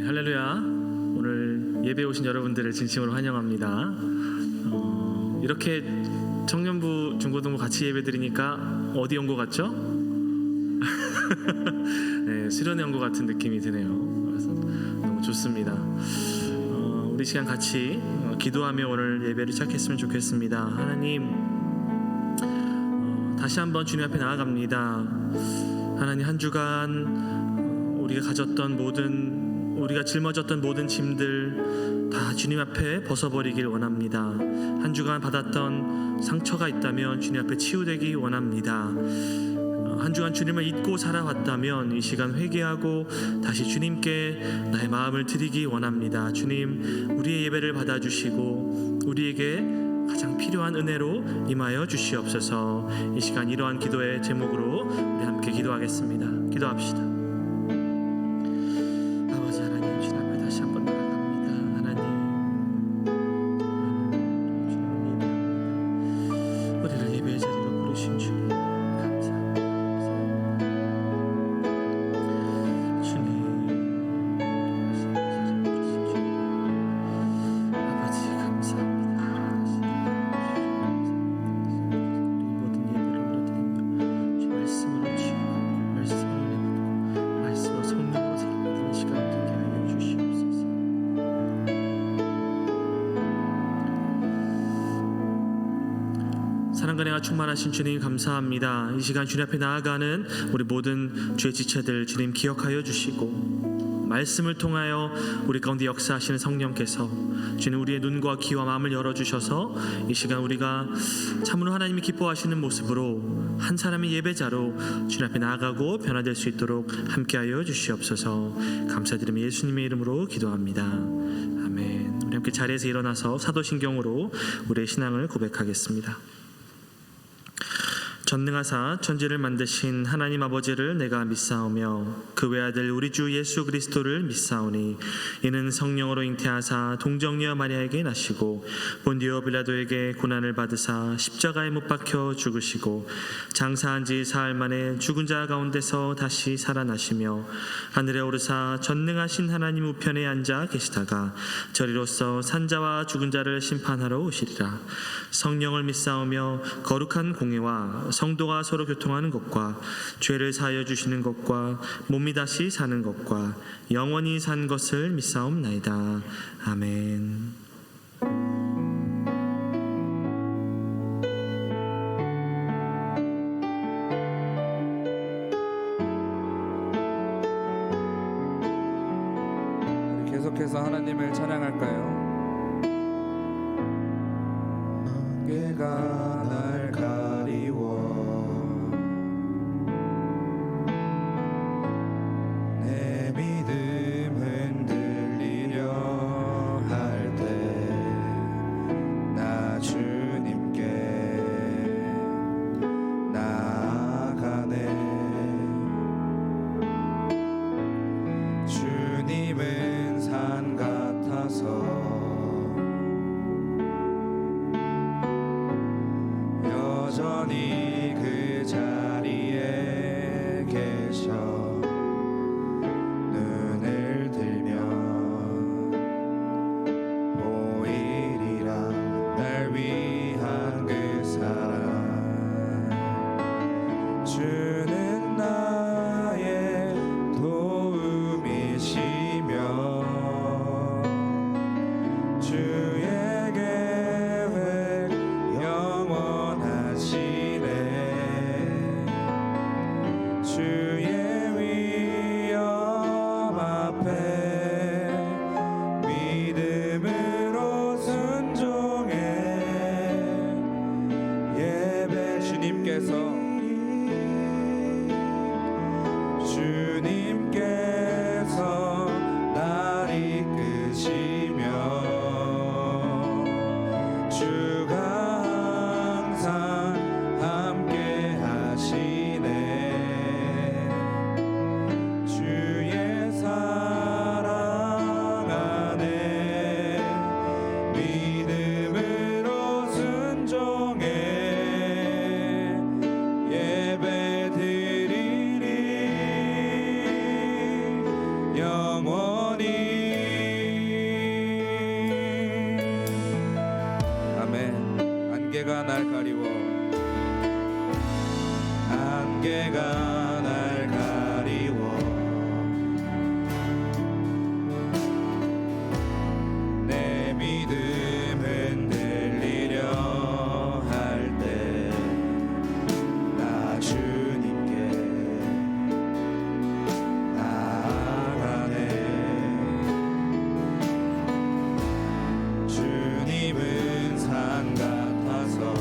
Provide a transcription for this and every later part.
할렐루야. 오늘 예배 오신 여러분들을 진심으로 환영합니다. 이렇게 청년부, 중고등부 같이 예배 드리니까 어디 온 것 같죠? 네, 수련회 온 것 같은 느낌이 드네요. 그래서 너무 좋습니다. 우리 시간 같이 기도하며 오늘 예배를 시작했으면 좋겠습니다. 하나님, 다시 한번 주님 앞에 나아갑니다. 하나님, 한 주간 우리가 가졌던 우리가 짊어졌던 모든 짐들 다 주님 앞에 벗어버리길 원합니다. 한 주간 받았던 상처가 있다면 주님 앞에 치유되기 원합니다. 한 주간 주님을 잊고 살아왔다면 이 시간 회개하고 다시 주님께 나의 마음을 드리기 원합니다. 주님, 우리의 예배를 받아주시고 우리에게 가장 필요한 은혜로 임하여 주시옵소서. 이 시간 이러한 기도의 제목으로 우리 함께 기도하겠습니다. 기도합시다. 아버지 하나님, 주님 앞에 다시 한번 나아갑니다. 하나님, 우리를 예배의 자리로 부르신 주님 감사합니다. 주님, 아버지 감사합니다. 우리 모든 예배를 올려드리며 주 말씀으로 치유하고 말씀으로 내받고 말씀으로 성령으로 살아가는 시간 되게 하여 주시옵소서. 사랑과 은혜가 충만하신 주님 감사합니다. 이 시간 주님 앞에 나아가는 우리 모든 주의 지체들 주님 기억하여 주시고 말씀을 통하여 우리 가운데 역사하시는 성령께서 주님 우리의 눈과 귀와 마음을 열어주셔서 이 시간 우리가 참으로 하나님이 기뻐하시는 모습으로 한 사람의 예배자로 주님 앞에 나아가고 변화될 수 있도록 함께하여 주시옵소서. 감사드리며 예수님의 이름으로 기도합니다. 아멘. 우리 함께 자리에서 일어나서 사도신경으로 우리의 신앙을 고백하겠습니다. 전능하사 천지를 만드신 하나님 아버지를 내가 믿사오며 그 외아들 우리 주 예수 그리스도를 믿사오니 이는 성령으로 잉태하사 동정녀 마리아에게 나시고 본디오 빌라도에게 고난을 받으사 십자가에 못 박혀 죽으시고 장사한 지 사흘 만에 죽은 자 가운데서 다시 살아나시며 하늘에 오르사 전능하신 하나님 우편에 앉아 계시다가 저리로서 산자와 죽은 자를 심판하러 오시리라. 성령을 믿사오며 거룩한 공예와 성도가 서로 교통하는 것과 죄를 사하여 주시는 것과 몸이 다시 사는 것과 영원히 산 것을 믿사옵나이다. 아멘. 우리 계속해서 하나님을 찬양할까요? 안개가 날 가리워 내 믿음 흔들리려 할 때 나 주님께 나아가네. 주님은 산 같아서 여전히 가리워 안개가 날 가리워 내 믿음 흔들리려 할 때 나 주님께 나아가네 주님은 산 같아서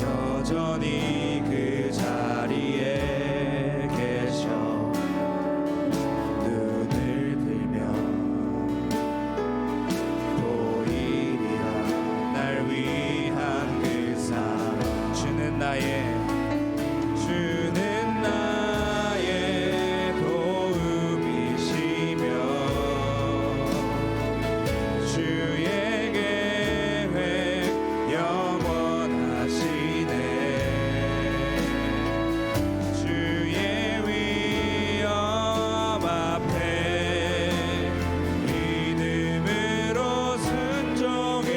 여전히 그 자리에 계셔 눈을 들면 보이리라 날 위한 그 사랑 주는 나의 도움이시며 주의 계획 영원하시네 주의 위엄 앞에 믿음으로 순종해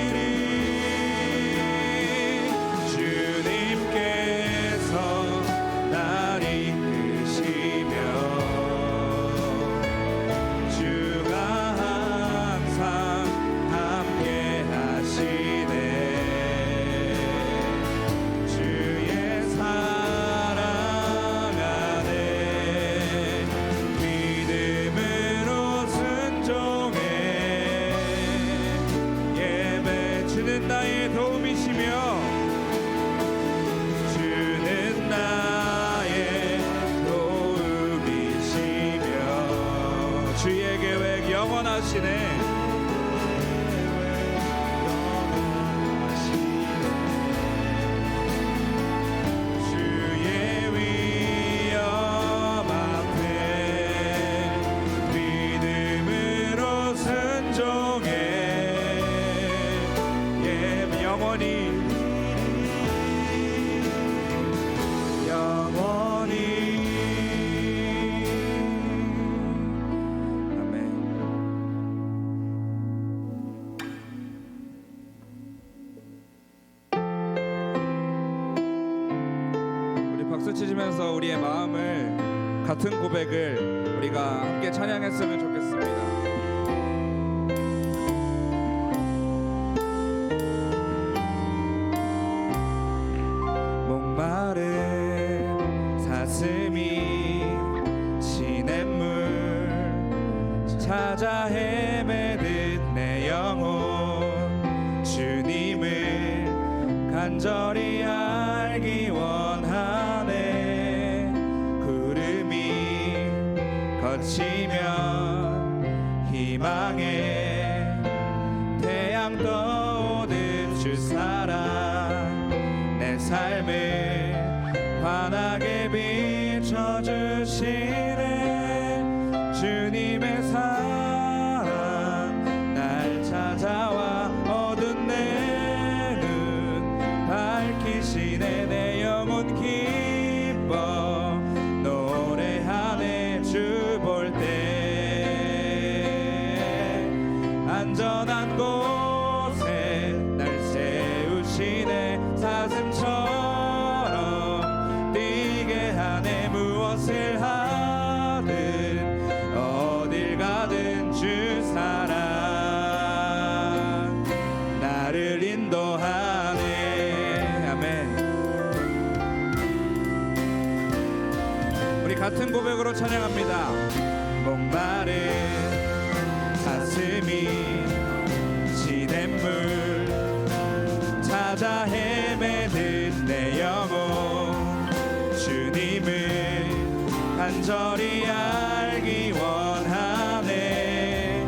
예배드리리 주님께서 날 이끄시며 주가 항상 함께 하시네 주의 사랑 안에 믿음으로 순종해 예배 주는 나의 도움이시며 주는 나의 도움이시며 주의 계획 영원하시네 주의 위엄 앞에 믿음으로 순종해 영원히 아멘. 우리 박수 치시면서 우리의 마음을 같은 고백을 우리가 함께 찬양했으면 좋겠습니다. 목마른 사슴이 시냇물 찾아 헤매듯 내 영혼 주님을 간절히 알기 원하네 구름이 거치면 희망의 태양 떠오듯 주 사랑 내 삶을 환하게 비춰주시네 주님의 사랑 날 찾아와 어두운 내 눈 밝히시네 내 영혼 기뻐 노래하네 주 볼 때 안전한 곳에 날 세우시네 사슴처럼 뛰게 하네 무엇을 하든 어딜 가든 주 사랑 나를 인도하네 아멘. 우리 같은 고백으로 찬양합니다. 목마른 사슴이 시냇물 찾아 헤매듯 내 영혼 주님을 간절히 알기 원하네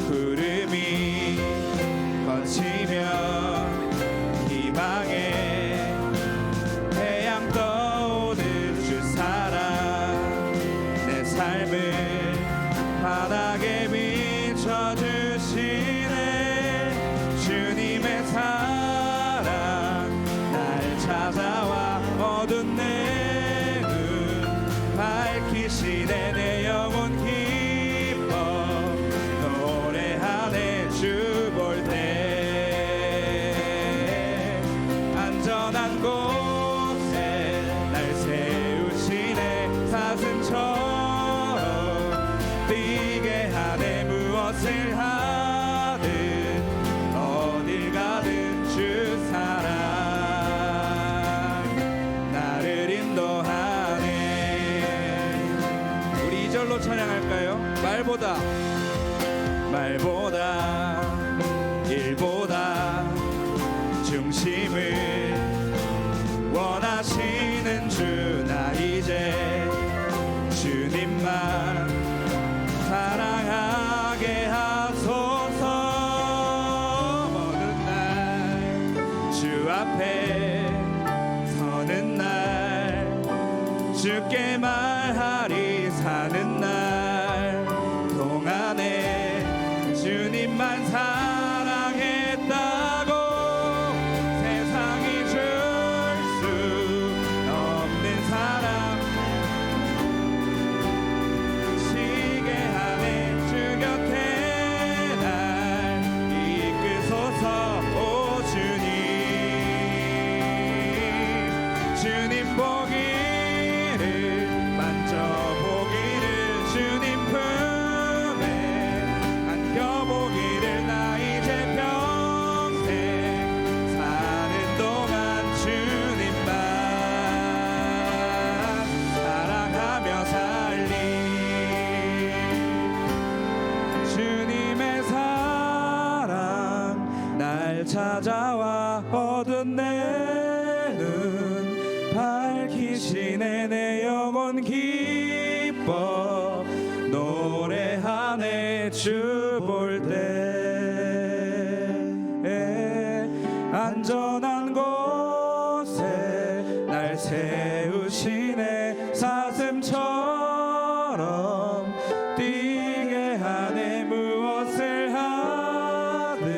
구름이 거치면 희망의 태양 떠오듯 주 사랑 내 삶을 환하게 비춰주시네 주님의 사랑 날 찾아와 어두운 내 눈 밝히시네 내 영혼 안전한 곳에 날 세우시네. 사슴처럼 뛰게 하네. 무엇을 하든 어딜 가든 주 사랑 나를 인도하네. 우리 2절로 찬양할까요? 말보다 일보다 중심을 원하시는 주. 나 이제 주님만 사랑하게 하소서. 어느 날 주 앞에 서는 날 주께 말하리. 사는 날 동안에 주님만 사랑했다고 세상이 줄 수 없는 사랑 시게 하네. 주 곁에 날 이끄소서. 오 주님, 주님 보기를 만져보기를 주님 품에 안겨보기를. 나 이제 평생 사는 동안 주님만 사랑하며 살리. 주님의 사랑 날 찾아와 어두운 내 눈 밝히시네. 내 영혼 기뻐 노래하네. 주 볼 때 안전한 곳에 날 세우시네. 사슴처럼 뛰게 하네. 무엇을 하든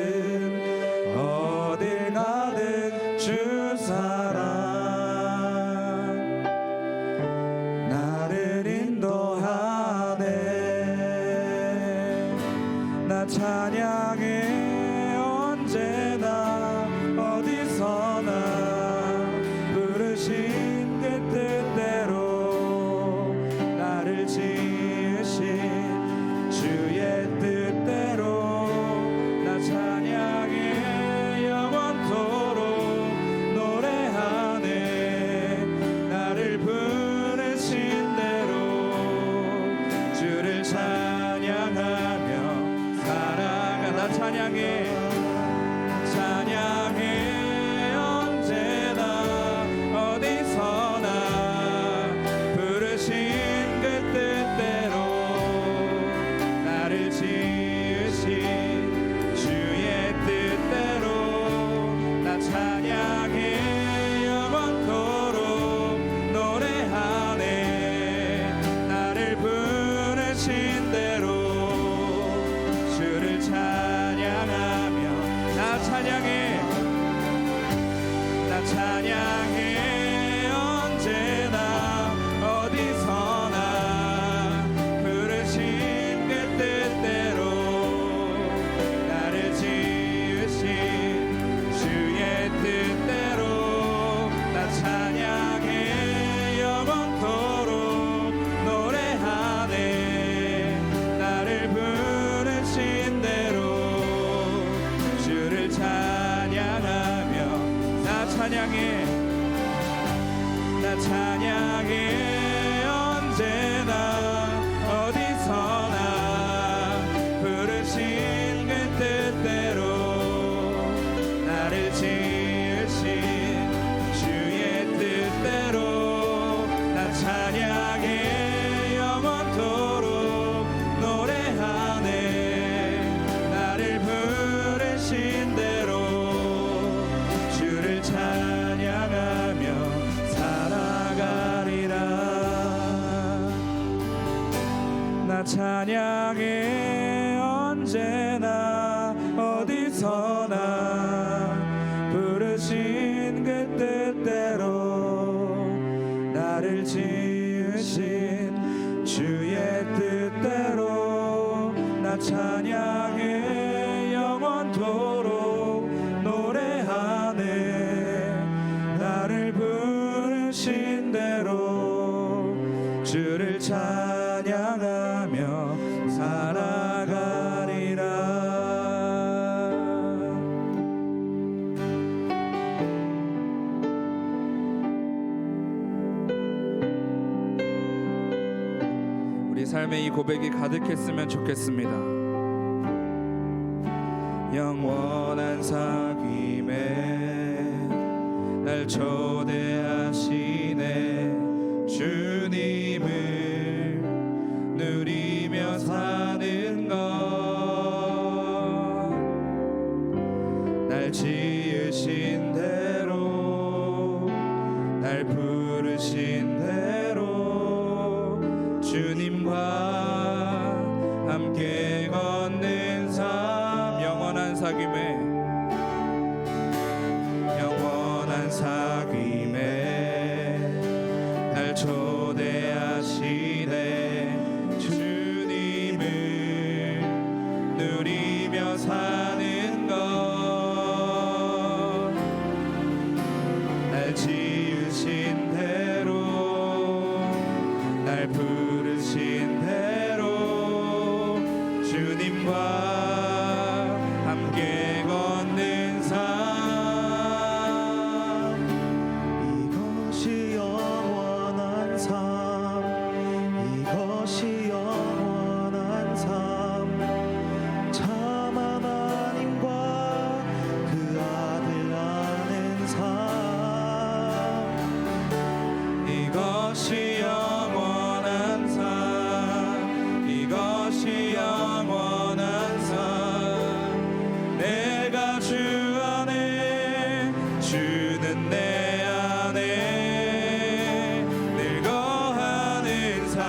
어딜 가든 주 사랑 나를 인도하네. 나 찬양해 언제나 어디서나 부르신 그 뜻대로 나를 지으신 주의 뜻대로. 나 찬양해 영원토록 노래하네. 나를 부르신 대로 주를 찬양하며 살아가. 나 찬양해 언제나 어디서나 부르신 그 뜻대로 나를 지으신 주의 뜻대로. 나 찬양해 영원토록 노래하네. 나를 부르신 대로 주를 찬양하며. 나 찬양해 언제나 어디서나 부르신 그 뜻대로 나를 지으신 주의 뜻대로. 나 찬양해 영원토록 노래하네. 나를 부르신 대로 주를 찬양하며. 나 찬양해 언제나 어디서나 부르신 그 뜻대로 나를 지으신 주의 뜻대로. 나 찬양해 영원토록 노래하네. 나를 부르신 대로 주를 찬양하며 살아가리라. 나 찬양해 언제나 어디서나 부르신 그 뜻대로 나를 지으신 주의 뜻대로. 나 찬양해 영원토록 노래하네. 우리 삶에 이 고백이 가득했으면 좋겠습니다. 영원한 사귐에 날 초대하시네 주님을 누리며 사는 것 날 지으신 대로 날 부르신 대로 주님과 함께 걷는 삶 영원한 사귐에 날 초대하시네 주님을 누리며 사는 것 날 지으신 대로 날 부르신 대로 주님과 함께 걷는 삶 이것이 영원한 삶 이것이 영원한 삶 참 하나님과 그 아들 아는 삶 이것이 영원한 삶 이것이 영원한 삶 내가 주 안에 주는 내 안에 늘 거하는 삶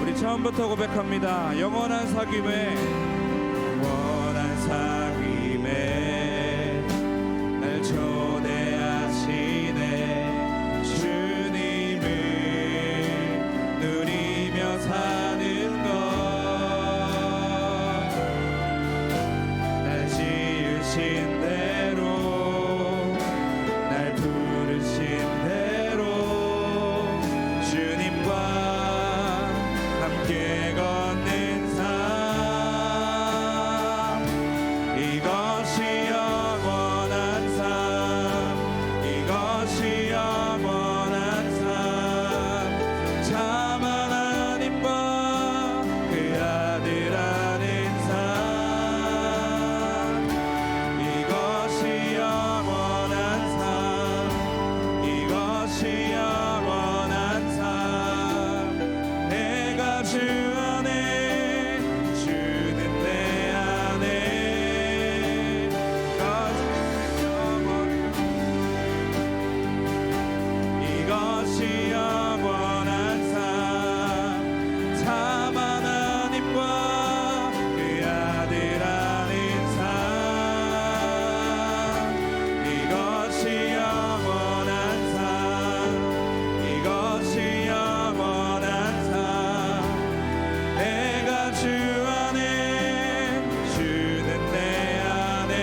우리 처음부터 고백합니다. 영원한 사귐에 영원한 사귐에 날 초대하시네 주님을 누리며 사는 것 날 지으신 대로 날 부르신 대로 주님과 함께 걷는 삶 이것이 영원한 삶 이것이 영원한 삶 참 하나님과 그 아들 아는 삶 이것이 영원한 삶 이것이 영원한 삶 내가 주 안에 주는 내 안에 이것이 영원한 삶 참 하나님과 그 아들 아는 삶 이것이 영원한 삶 이것이 영원한 삶 내가 주 안에 주는 내 안에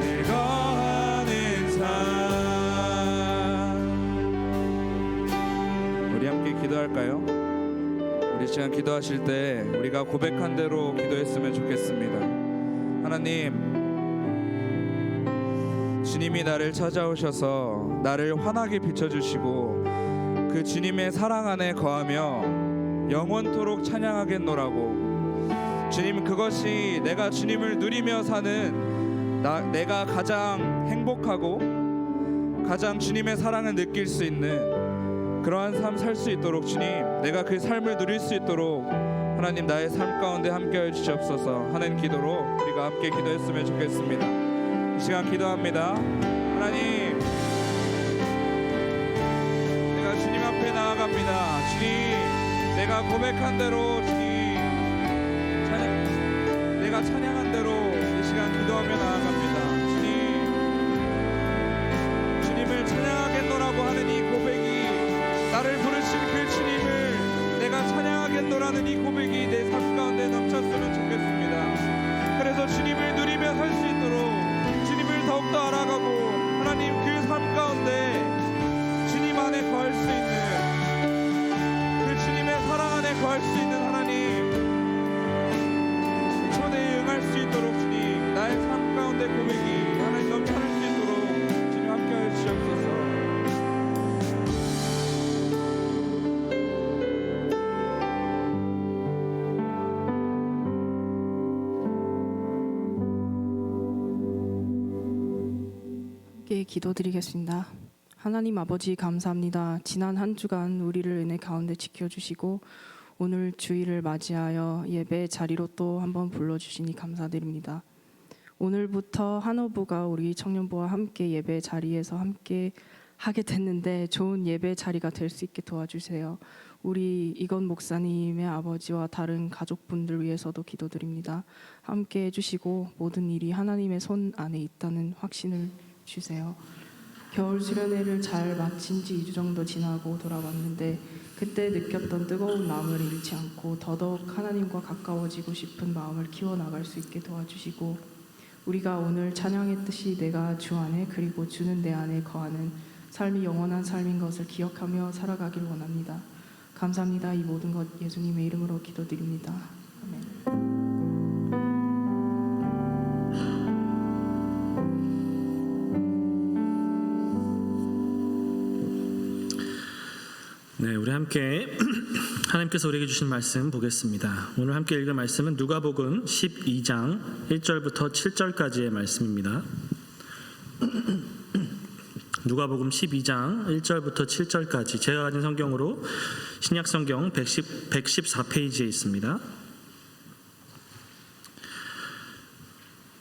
늘 거하는 삶 우리 함께 기도할까요? 우리 시간 기도하실 때 우리가 고백한 대로 기도했으면 좋겠습니다. 하나님 주님이 나를 찾아오셔서 나를 환하게 비춰주시고 그 주님의 사랑 안에 거하며 영원토록 찬양하겠노라고 주님 그것이 내가 주님을 누리며 사는 내가 가장 행복하고 가장 주님의 사랑을 느낄 수 있는 그러한 삶 살 수 있도록 주님 내가 그 삶을 누릴 수 있도록 하나님 나의 삶 가운데 함께하여 주시옵소서 하는 기도로 우리가 함께 기도했으면 좋겠습니다. 이 시간 기도합니다. 하나님 내가 주님 앞에 나아갑니다. 주님 내가 고백한 대로 주님 내가 찬양한 대로 이 시간 기도하며 나아갑니다. 주님을 찬양하겠노라고 하는 이 고백이 나를 부르신 그 주님을 내가 찬양하겠노라는 이 고백이 내 삶 가운데 넘쳤으면 좋겠습니다. 그래서 주님을 누리며 살 수 있도록 주님을 더욱더 알아가고 하나님 그 삶 가운데 주님 안에 거할 수 있는 그 주님의 사랑 안에 거할 수 있는 하나님 초대에 응할 수 있도록 주님 함께 기도드리겠습니다. 하나님 아버지 감사합니다. 지난 한 주간 우리를 은혜 가운데 지켜주시고 오늘 주일을 맞이하여 예배 자리로 또 한번 불러주시니 감사드립니다. 오늘부터 한어부가 우리 청년부와 함께 예배 자리에서 함께 하게 됐는데 좋은 예배 자리가 될 수 있게 도와주세요. 우리 이건 목사님의 아버지와 다른 가족분들 위해서도 기도드립니다. 함께 해주시고 모든 일이 하나님의 손 안에 있다는 확신을 주세요. 겨울 수련회를 잘 마친 지 2주 정도 지나고 돌아왔는데 그때 느꼈던 뜨거운 마음을 잃지 않고 더더욱 하나님과 가까워지고 싶은 마음을 키워나갈 수 있게 도와주시고 우리가 오늘 찬양했듯이 내가 주 안에 그리고 주는 내 안에 거하는 삶이 영원한 삶인 것을 기억하며 살아가길 원합니다. 감사합니다. 이 모든 것 예수님의 이름으로 기도드립니다. 아멘. 네, 우리 함께 하나님께서 우리에게 주신 말씀 보겠습니다. 오늘 함께 읽을 말씀은 누가복음 12장 1절부터 7절까지의 말씀입니다. 누가복음 12장 1절부터 7절까지 제가 가진 성경으로 신약성경 114페이지에 있습니다.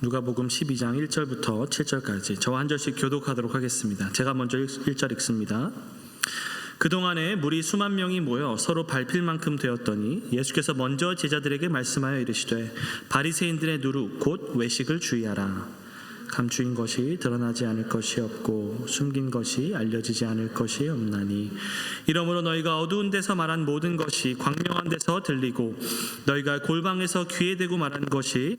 누가복음 12장 1절부터 7절까지 저와 한 절씩 교독하도록 하겠습니다. 제가 먼저 1절 읽습니다. 그동안에 무리 수만 명이 모여 서로 밟힐 만큼 되었더니 예수께서 먼저 제자들에게 말씀하여 이르시되 바리새인들의 누룩 곧 외식을 주의하라. 감추인 것이 드러나지 않을 것이 없고 숨긴 것이 알려지지 않을 것이 없나니 이러므로 너희가 어두운 데서 말한 모든 것이 광명한 데서 들리고 너희가 골방에서 귀에 대고 말한 것이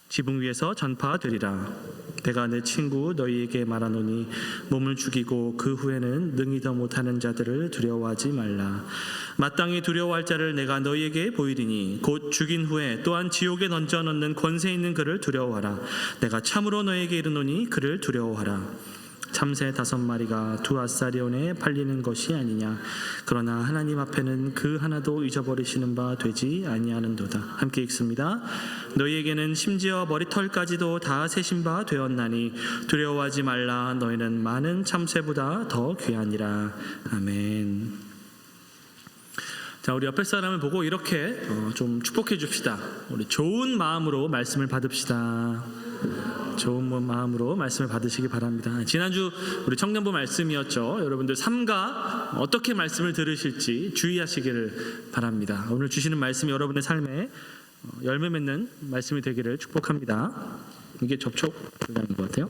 지붕 위에서 전파되리라. 내가 내 친구 너희에게 말하노니 몸을 죽이고 그 후에는 능히 더 못하는 자들을 두려워하지 말라. 마땅히 두려워할 자를 내가 너희에게 보이리니 곧 죽인 후에 또한 지옥에 던져 넣는 권세 있는 그를 두려워하라. 내가 참으로 너희에게 이르노니 그를 두려워하라. 참새 5마리가 2아사리온에 팔리는 것이 아니냐. 그러나 하나님 앞에는 그 하나도 잊어버리시는 바 되지 아니하는도다. 함께 읽습니다. 너희에게는 심지어 머리털까지도 다 세신 바 되었나니 두려워하지 말라. 너희는 많은 참새보다 더 귀하니라. 아멘. 자, 우리 옆에 사람을 보고 이렇게 좀 축복해 줍시다. 우리 좋은 마음으로 말씀을 받읍시다. 좋은 마음으로 말씀을 받으시기 바랍니다. 지난주 우리 청년부 말씀이었죠. 여러분들 삼가 어떻게 말씀을 들으실지 주의하시기를 바랍니다. 오늘 주시는 말씀이 여러분의 삶에 열매 맺는 말씀이 되기를 축복합니다. 이게 접촉 불량인 것 같아요.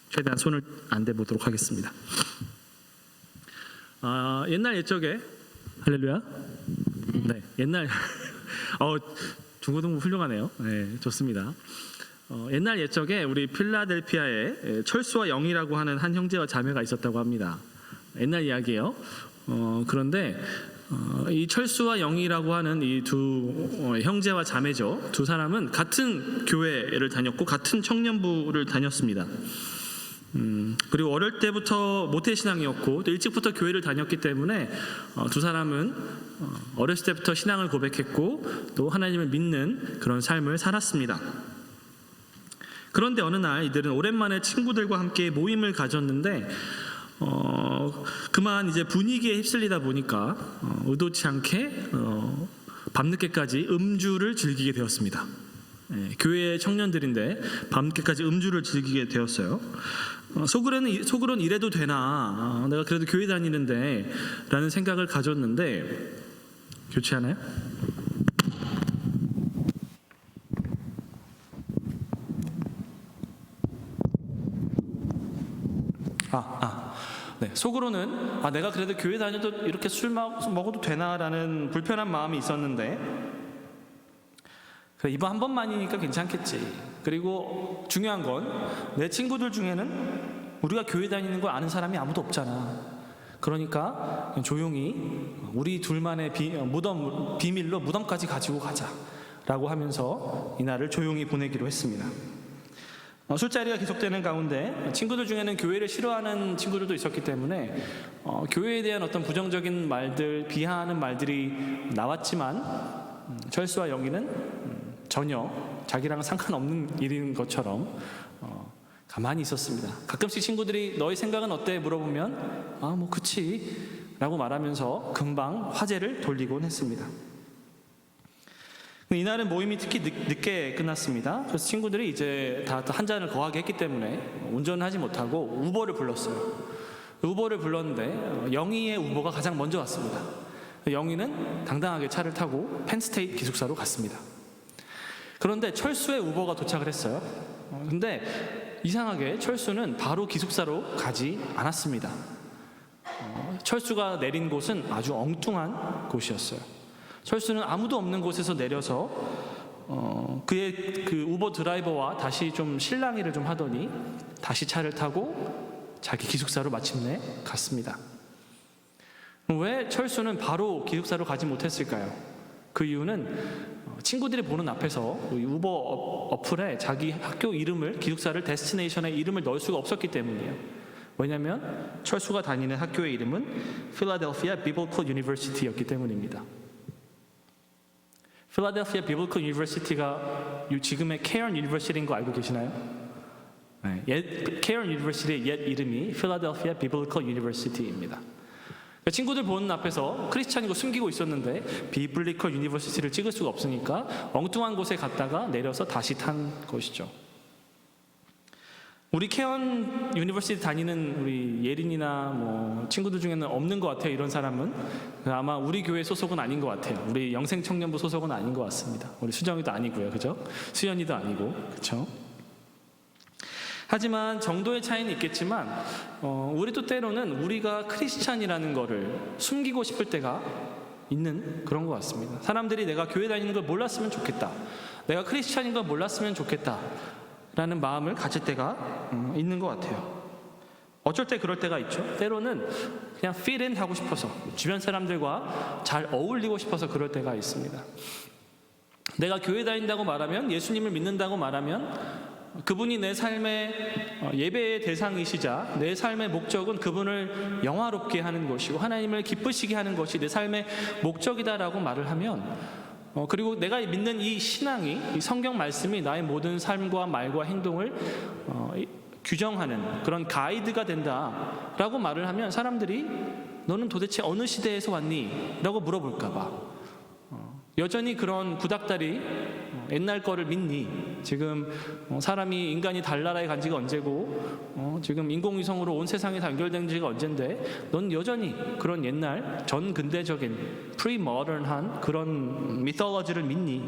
최대한 손을 안 대보도록 하겠습니다. 옛날 옛적에 할렐루야. 네, 옛날 중고등부 훌륭하네요. 네, 좋습니다. 옛날 옛적에 우리 필라델피아에 철수와 영이라고 하는 한 형제와 자매가 있었다고 합니다. 옛날 이야기예요. 그런데 이 철수와 영이라고 하는 이 두 형제와 자매죠. 두 사람은 같은 교회를 다녔고 같은 청년부를 다녔습니다. 그리고 어릴 때부터 모태신앙이었고 또 일찍부터 교회를 다녔기 때문에 두 사람은 어렸을 때부터 신앙을 고백했고 또 하나님을 믿는 그런 삶을 살았습니다. 그런데 어느 날 이들은 오랜만에 친구들과 함께 모임을 가졌는데 그만 이제 분위기에 휩쓸리다 보니까 의도치 않게 밤늦게까지 음주를 즐기게 되었습니다. 교회 청년들인데 밤늦게까지 음주를 즐기게 되었어요. 속으로는 이래도 되나, 내가 그래도 교회 다니는데 라는 생각을 가졌는데 교체하나요? 네, 속으로는 내가 그래도 교회 다녀도 이렇게 술 먹어도 되나라는 불편한 마음이 있었는데 그래, 이번 한 번만이니까 괜찮겠지. 그리고 중요한 건 내 친구들 중에는 우리가 교회 다니는 걸 아는 사람이 아무도 없잖아. 그러니까 조용히 우리 둘만의 비밀로 무덤까지 가지고 가자라고 하면서 이날을 조용히 보내기로 했습니다. 술자리가 계속되는 가운데 친구들 중에는 교회를 싫어하는 친구들도 있었기 때문에 교회에 대한 어떤 부정적인 말들, 비하하는 말들이 나왔지만 철수와 영희는 전혀 자기랑 상관없는 일인 것처럼 가만히 있었습니다. 가끔씩 친구들이 너의 생각은 어때? 물어보면 뭐 그치 라고 말하면서 금방 화제를 돌리곤 했습니다. 이날은 모임이 특히 늦게 끝났습니다. 그래서 친구들이 이제 다 한 잔을 거하게 했기 때문에 운전을 하지 못하고 우버를 불렀어요. 우버를 불렀는데 영희의 우버가 가장 먼저 왔습니다. 영희는 당당하게 차를 타고 펜스테이트 기숙사로 갔습니다. 그런데 철수의 우버가 도착을 했어요. 근데 이상하게 철수는 바로 기숙사로 가지 않았습니다. 철수가 내린 곳은 아주 엉뚱한 곳이었어요. 철수는 아무도 없는 곳에서 내려서 그의 그 우버 드라이버와 다시 좀 실랑이를 좀 하더니 다시 차를 타고 자기 기숙사로 마침내 갔습니다. 왜 철수는 바로 기숙사로 가지 못했을까요? 그 이유는 친구들이 보는 앞에서 우버 어플에 자기 학교 이름을, 기숙사를, 데스티네이션에 이름을 넣을 수가 없었기 때문이에요. 왜냐하면 철수가 다니는 학교의 이름은 필라델피아 비블컬 유니버시티였기 때문입니다. 필라델피아 비블컬 유니버시티가 지금의 케언 유니버시티인 거 알고 계시나요? 네, 케언 유니버시티의 옛 이름이 필라델피아 비블컬 유니버시티입니다. 친구들 보는 앞에서 크리스찬이고 숨기고 있었는데 비블리컬 유니버시티를 찍을 수가 없으니까 엉뚱한 곳에 갔다가 내려서 다시 탄 것이죠. 우리 케언 유니버시티 다니는 우리 예린이나 뭐 친구들 중에는 없는 것 같아요. 이런 사람은 아마 우리 교회 소속은 아닌 것 같아요. 우리 영생청년부 소속은 아닌 것 같습니다. 우리 수정이도 아니고요, 그죠? 수연이도 아니고, 그렇죠? 하지만 정도의 차이는 있겠지만 우리도 때로는 우리가 크리스찬이라는 거를 숨기고 싶을 때가 있는 그런 것 같습니다. 사람들이 내가 교회 다니는 걸 몰랐으면 좋겠다, 내가 크리스찬인 걸 몰랐으면 좋겠다 라는 마음을 가질 때가 있는 것 같아요. 어쩔 때 그럴 때가 있죠. 때로는 그냥 fit in 하고 싶어서, 주변 사람들과 잘 어울리고 싶어서 그럴 때가 있습니다. 내가 교회 다닌다고 말하면, 예수님을 믿는다고 말하면 그분이 내 삶의 예배의 대상이시자 내 삶의 목적은 그분을 영화롭게 하는 것이고 하나님을 기쁘시게 하는 것이 내 삶의 목적이다라고 말을 하면, 그리고 내가 믿는 이 신앙이, 이 성경 말씀이 나의 모든 삶과 말과 행동을 규정하는 그런 가이드가 된다라고 말을 하면 사람들이 너는 도대체 어느 시대에서 왔니? 라고 물어볼까 봐 여전히 그런 구닥다리 옛날 거를 믿니? 지금 사람이, 인간이 달나라에 간 지가 언제고 지금 인공위성으로 온 세상에 다 연결된 지가 언젠데 넌 여전히 그런 옛날 전근대적인 프리모던한 그런 미톨로지를 믿니?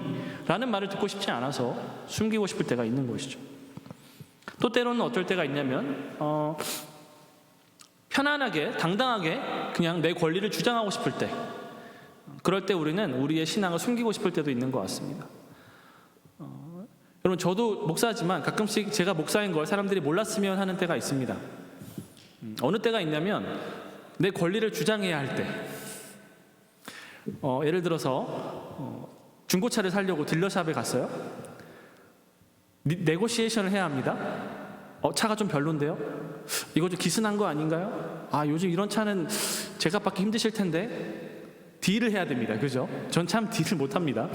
라는 말을 듣고 싶지 않아서 숨기고 싶을 때가 있는 것이죠. 또 때로는 어쩔 때가 있냐면 편안하게 당당하게 그냥 내 권리를 주장하고 싶을 때, 그럴 때 우리는 우리의 신앙을 숨기고 싶을 때도 있는 것 같습니다. 여러분, 저도 목사지만 가끔씩 제가 목사인 걸 사람들이 몰랐으면 하는 때가 있습니다. 어느 때가 있냐면 내 권리를 주장해야 할 때, 예를 들어서 중고차를 사려고 딜러샵에 갔어요. 네고시에이션을 해야 합니다. 차가 좀 별론데요? 이거 좀 기스난 거 아닌가요? 요즘 이런 차는 제가 받기 힘드실 텐데. 딜을 해야 됩니다. 그죠? 전 참 딜을 못합니다.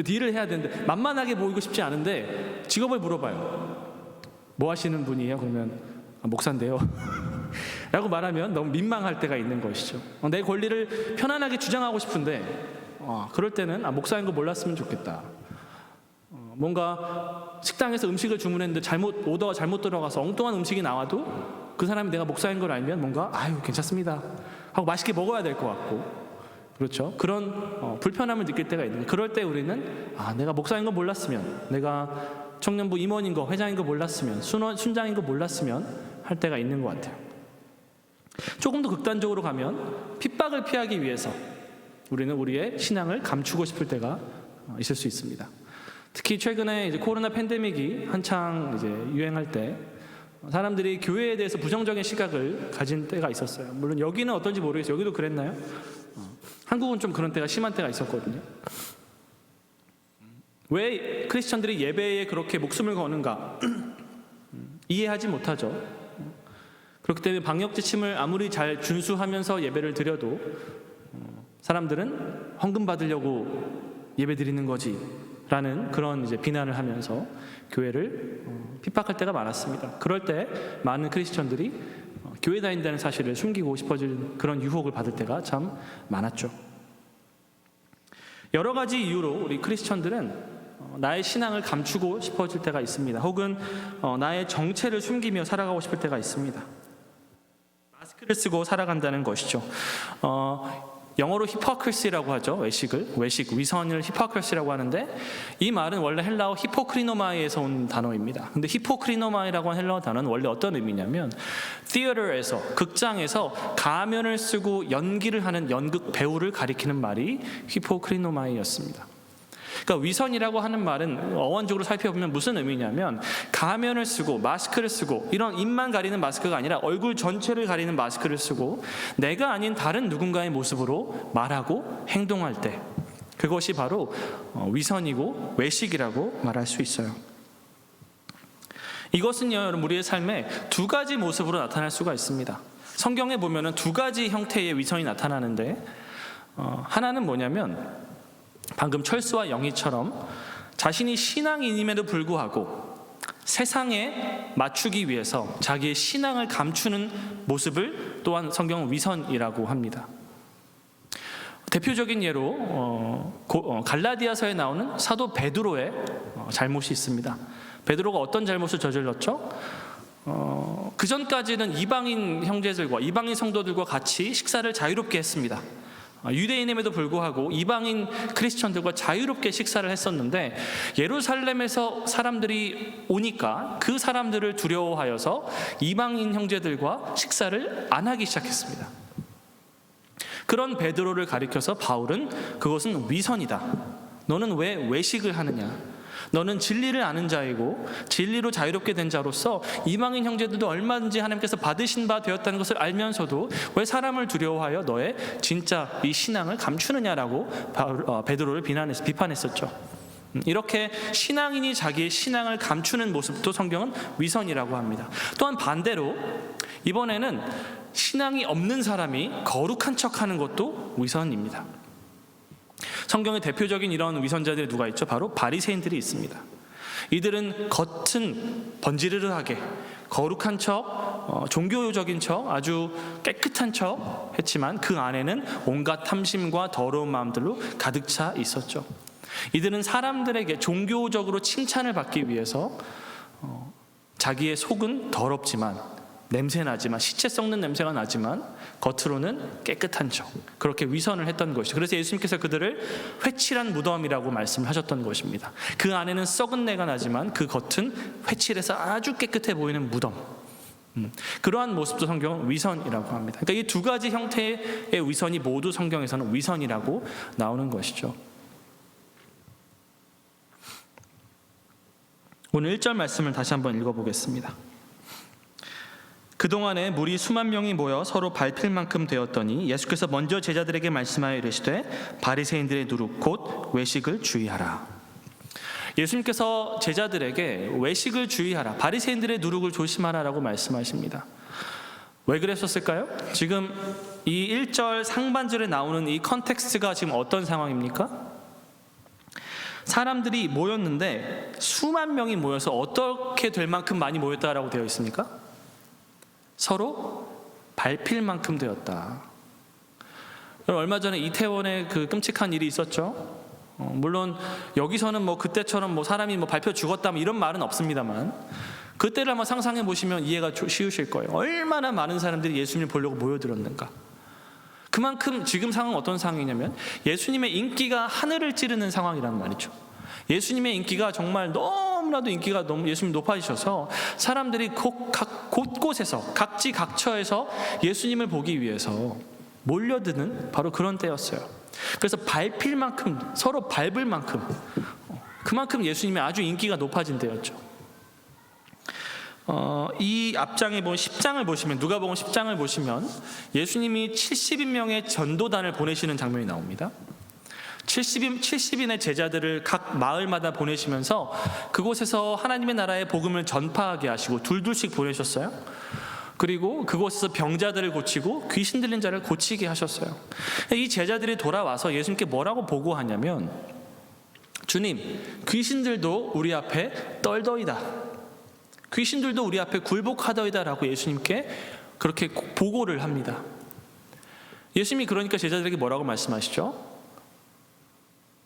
딜을 해야 되는데 만만하게 보이고 싶지 않은데 직업을 물어봐요. 뭐 하시는 분이에요? 그러면 목사인데요. 라고 말하면 너무 민망할 때가 있는 것이죠. 내 권리를 편안하게 주장하고 싶은데 그럴 때는 목사인 거 몰랐으면 좋겠다. 뭔가 식당에서 음식을 주문했는데 오더가 잘못 들어가서 엉뚱한 음식이 나와도 그 사람이 내가 목사인 걸 알면 뭔가 괜찮습니다 하고 맛있게 먹어야 될 것 같고, 그렇죠? 그런 불편함을 느낄 때가 있는데, 그럴 때 우리는 내가 목사인 거 몰랐으면, 내가 청년부 임원인 거, 회장인 거 몰랐으면, 순장인 거 몰랐으면 할 때가 있는 것 같아요. 조금 더 극단적으로 가면 핍박을 피하기 위해서 우리는 우리의 신앙을 감추고 싶을 때가 있을 수 있습니다. 특히 최근에 이제 코로나 팬데믹이 한창 이제 유행할 때 사람들이 교회에 대해서 부정적인 시각을 가진 때가 있었어요. 물론 여기는 어떤지 모르겠어요. 여기도 그랬나요? 한국은 좀 그런 때가 심한 때가 있었거든요. 왜 크리스천들이 예배에 그렇게 목숨을 거는가 이해하지 못하죠. 그렇기 때문에 방역 지침을 아무리 잘 준수하면서 예배를 드려도 사람들은 헌금 받으려고 예배 드리는 거지 라는 그런 이제 비난을 하면서 교회를 핍박할 때가 많았습니다. 그럴 때 많은 크리스천들이 교회 다닌다는 사실을 숨기고 싶어지는 그런 유혹을 받을 때가 참 많았죠. 여러 가지 이유로 우리 크리스천들은 나의 신앙을 감추고 싶어질 때가 있습니다. 혹은 나의 정체를 숨기며 살아가고 싶을 때가 있습니다. 마스크를 쓰고 살아간다는 것이죠. 영어로 히포크리시라고 하죠. 외식, 위선을 히포크리시라고 하는데, 이 말은 원래 헬라어 히포크리노마이에서 온 단어입니다. 근데 히포크리노마이라고 하는 헬라어 단어는 원래 어떤 의미냐면 theater에서, 극장에서 가면을 쓰고 연기를 하는 연극 배우를 가리키는 말이 히포크리노마이였습니다. 그러니까 위선이라고 하는 말은 어원적으로 살펴보면 무슨 의미냐면 가면을 쓰고 마스크를 쓰고, 이런 입만 가리는 마스크가 아니라 얼굴 전체를 가리는 마스크를 쓰고 내가 아닌 다른 누군가의 모습으로 말하고 행동할 때, 그것이 바로 위선이고 외식이라고 말할 수 있어요. 이것은요, 여러분, 우리의 삶에 두 가지 모습으로 나타날 수가 있습니다. 성경에 보면은 두 가지 형태의 위선이 나타나는데, 하나는 뭐냐면 방금 철수와 영희처럼 자신이 신앙인임에도 불구하고 세상에 맞추기 위해서 자기의 신앙을 감추는 모습을 또한 성경은 위선이라고 합니다. 대표적인 예로 갈라디아서에 나오는 사도 베드로의 잘못이 있습니다. 베드로가 어떤 잘못을 저질렀죠? 그 전까지는 이방인 형제들과 이방인 성도들과 같이 식사를 자유롭게 했습니다. 유대인임에도 불구하고 이방인 크리스천들과 자유롭게 식사를 했었는데, 예루살렘에서 사람들이 오니까 그 사람들을 두려워하여서 이방인 형제들과 식사를 안 하기 시작했습니다. 그런 베드로를 가리켜서 바울은 그것은 위선이다. 너는 왜 외식을 하느냐? 너는 진리를 아는 자이고 진리로 자유롭게 된 자로서 이방인 형제들도 얼마든지 하나님께서 받으신 바 되었다는 것을 알면서도 왜 사람을 두려워하여 너의 진짜 이 신앙을 감추느냐라고 베드로를 비판했었죠. 이렇게 신앙인이 자기의 신앙을 감추는 모습도 성경은 위선이라고 합니다. 또한 반대로 이번에는 신앙이 없는 사람이 거룩한 척하는 것도 위선입니다. 성경의 대표적인 이런 위선자들이 누가 있죠? 바로 바리새인들이 있습니다. 이들은 겉은 번지르르하게 거룩한 척, 종교적인 척, 아주 깨끗한 척 했지만 그 안에는 온갖 탐심과 더러운 마음들로 가득 차 있었죠. 이들은 사람들에게 종교적으로 칭찬을 받기 위해서 자기의 속은 더럽지만, 냄새나지만, 시체 썩는 냄새가 나지만 겉으로는 깨끗한 척, 그렇게 위선을 했던 것이죠. 그래서 예수님께서 그들을 회칠한 무덤이라고 말씀을 하셨던 것입니다. 그 안에는 썩은 내가 나지만 그 겉은 회칠해서 아주 깨끗해 보이는 무덤. 그러한 모습도 성경은 위선이라고 합니다. 그러니까 이 두 가지 형태의 위선이 모두 성경에서는 위선이라고 나오는 것이죠. 오늘 1절 말씀을 다시 한번 읽어보겠습니다. 그동안에 무리 수만 명이 모여 서로 밟힐 만큼 되었더니 예수께서 먼저 제자들에게 말씀하여 이르시되 바리새인들의 누룩 곧 외식을 주의하라. 예수님께서 제자들에게 외식을 주의하라, 바리새인들의 누룩을 조심하라라고 말씀하십니다. 왜 그랬었을까요? 지금 이 1절 상반절에 나오는 이 컨텍스트가 지금 어떤 상황입니까? 사람들이 모였는데 수만 명이 모여서 어떻게 될 만큼 많이 모였다라고 되어 있습니까? 서로 밟힐 만큼 되었다. 얼마 전에 이태원에 그 끔찍한 일이 있었죠. 물론 여기서는 뭐 그때처럼 뭐 사람이 뭐 밟혀 죽었다 뭐 이런 말은 없습니다만, 그때를 한번 상상해 보시면 이해가 쉬우실 거예요. 얼마나 많은 사람들이 예수님을 보려고 모여들었는가. 그만큼 지금 상황은 어떤 상황이냐면 예수님의 인기가 하늘을 찌르는 상황이란 말이죠. 예수님의 인기가 정말 너무나도 인기가 예수님 높아지셔서 사람들이 곳곳에서 각지각처에서 예수님을 보기 위해서 몰려드는 바로 그런 때였어요. 그래서 밟힐 만큼, 서로 밟을 만큼, 그만큼 예수님의 아주 인기가 높아진 때였죠. 이 앞장에 보면 10장을 보시면, 누가복음 10장을 보시면 예수님이 70인명의 전도단을 보내시는 장면이 나옵니다. 70인의 제자들을 각 마을마다 보내시면서 그곳에서 하나님의 나라의 복음을 전파하게 하시고 둘둘씩 보내셨어요. 그리고 그곳에서 병자들을 고치고 귀신 들린 자를 고치게 하셨어요. 이 제자들이 돌아와서 예수님께 뭐라고 보고하냐면, 주님, 귀신들도 우리 앞에 떨더이다. 귀신들도 우리 앞에 굴복하더이다라고 예수님께 그렇게 보고를 합니다. 예수님이 그러니까 제자들에게 뭐라고 말씀하시죠?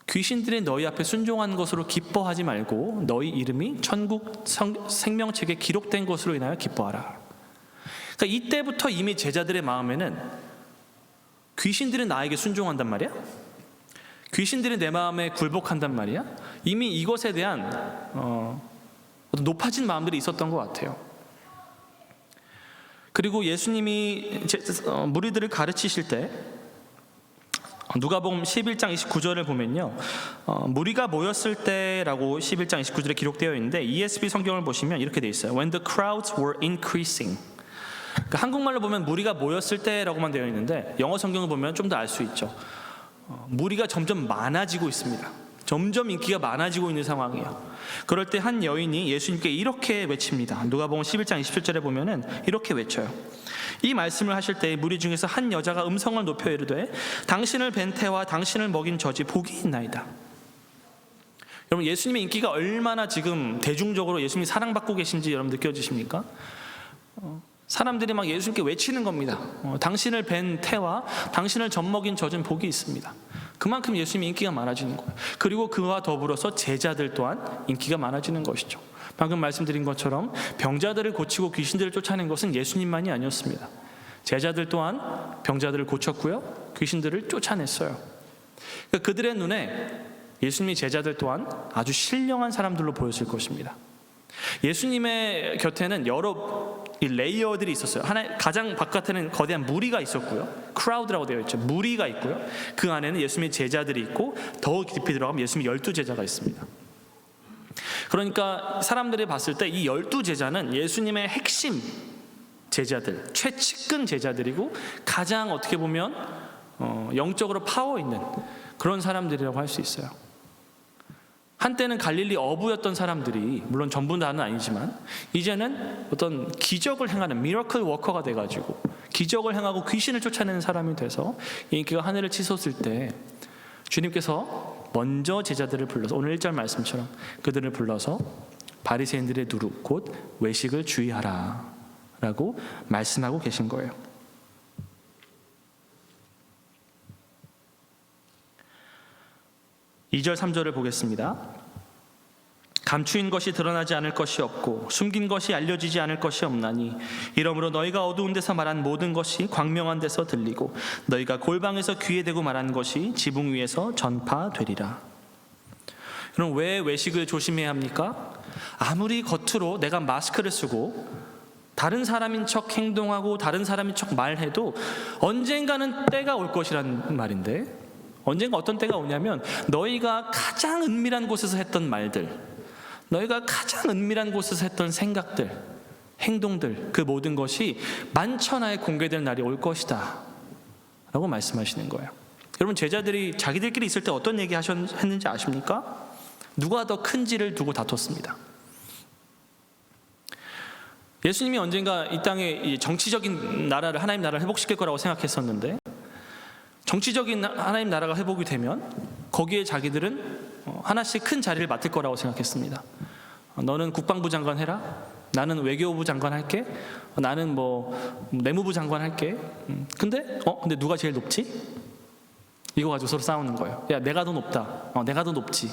귀신들이 너희 앞에 순종하는 것으로 기뻐하지 말고 너희 이름이 천국 생명책에 기록된 것으로 인하여 기뻐하라. 그러니까 이때부터 이미 제자들의 마음에는 귀신들은 나에게 순종한단 말이야? 귀신들이 내 마음에 굴복한단 말이야? 이미 이것에 대한 어떤 높아진 마음들이 있었던 것 같아요. 그리고 예수님이 무리들을 가르치실 때 누가복음 11장 29절을 보면요, 무리가 모였을 때라고 11장 29절에 기록되어 있는데 ESV 성경을 보시면 이렇게 되어 있어요. When the crowds were increasing. 그러니까 한국말로 보면 무리가 모였을 때라고만 되어 있는데 영어 성경을 보면 좀 더 알 수 있죠. 무리가 점점 많아지고 있습니다. 점점 인기가 많아지고 있는 상황이에요. 그럴 때 한 여인이 예수님께 이렇게 외칩니다. 누가복음 11장 27절에 보면은 이렇게 외쳐요. 이 말씀을 하실 때 무리 중에서 한 여자가 음성을 높여 이르되 당신을 뵌 태와 당신을 먹인 젖이 복이 있나이다. 여러분, 예수님의 인기가 얼마나 지금 대중적으로 예수님이 사랑받고 계신지 여러분 느껴지십니까? 사람들이 막 예수님께 외치는 겁니다. 당신을 뵌 태와 당신을 젖먹인 젖은 복이 있습니다. 그만큼 예수님의 인기가 많아지는 거예요. 그리고 그와 더불어서 제자들 또한 인기가 많아지는 것이죠. 방금 말씀드린 것처럼 병자들을 고치고 귀신들을 쫓아낸 것은 예수님만이 아니었습니다. 제자들 또한 병자들을 고쳤고요, 귀신들을 쫓아냈어요. 그러니까 그들의 눈에 예수님의 제자들 또한 아주 신령한 사람들로 보였을 것입니다. 예수님의 곁에는 여러 레이어들이 있었어요. 가장 바깥에는 거대한 무리가 있었고요, 크라우드라고 되어 있죠. 무리가 있고요, 그 안에는 예수님의 제자들이 있고 더 깊이 들어가면 예수님의 12제자가 있습니다. 그러니까 사람들이 봤을 때 이 12제자는 예수님의 핵심 제자들, 최측근 제자들이고 가장 어떻게 보면 영적으로 파워 있는 그런 사람들이라고 할 수 있어요. 한때는 갈릴리 어부였던 사람들이, 물론 전부 다는 아니지만 이제는 어떤 기적을 행하는 미러클 워커가 돼가지고 기적을 행하고 귀신을 쫓아내는 사람이 돼서 인기가 하늘을 치솟을 때 주님께서 먼저 제자들을 불러서, 오늘 1절 말씀처럼 그들을 불러서 바리새인들의 누룩 곧 외식을 주의하라 라고 말씀하고 계신 거예요. (2절) (3절을) 보겠습니다. 감추인 것이 드러나지 않을 것이 없고 숨긴 것이 알려지지 않을 것이 없나니 이러므로 너희가 어두운 데서 말한 모든 것이 광명한 데서 들리고 너희가 골방에서 귀에 대고 말한 것이 지붕 위에서 전파되리라. 그럼 왜 외식을 조심해야 합니까? 아무리 겉으로 내가 마스크를 쓰고 다른 사람인 척 행동하고 다른 사람인 척 말해도 언젠가는 때가 올 것이란 말인데, 언젠가 어떤 때가 오냐면 너희가 가장 은밀한 곳에서 했던 말들, 너희가 가장 은밀한 곳에서 했던 생각들, 행동들, 그 모든 것이 만천하에 공개될 날이 올 것이다 라고 말씀하시는 거예요. 여러분, 제자들이 자기들끼리 있을 때 어떤 얘기 했는지 아십니까? 누가 더 큰지를 두고 다퉜습니다. 예수님이 언젠가 이 땅에 정치적인 나라를, 하나님 나라를 회복시킬 거라고 생각했었는데, 정치적인 하나님 나라가 회복이 되면 거기에 자기들은 하나씩 큰 자리를 맡을 거라고 생각했습니다. 너는 국방부 장관 해라, 나는 외교부 장관 할게, 나는 뭐 내무부 장관 할게. 근데 누가 제일 높지? 이거 가지고 서로 싸우는 거예요. 야, 내가 더 높다. 내가 더 높지.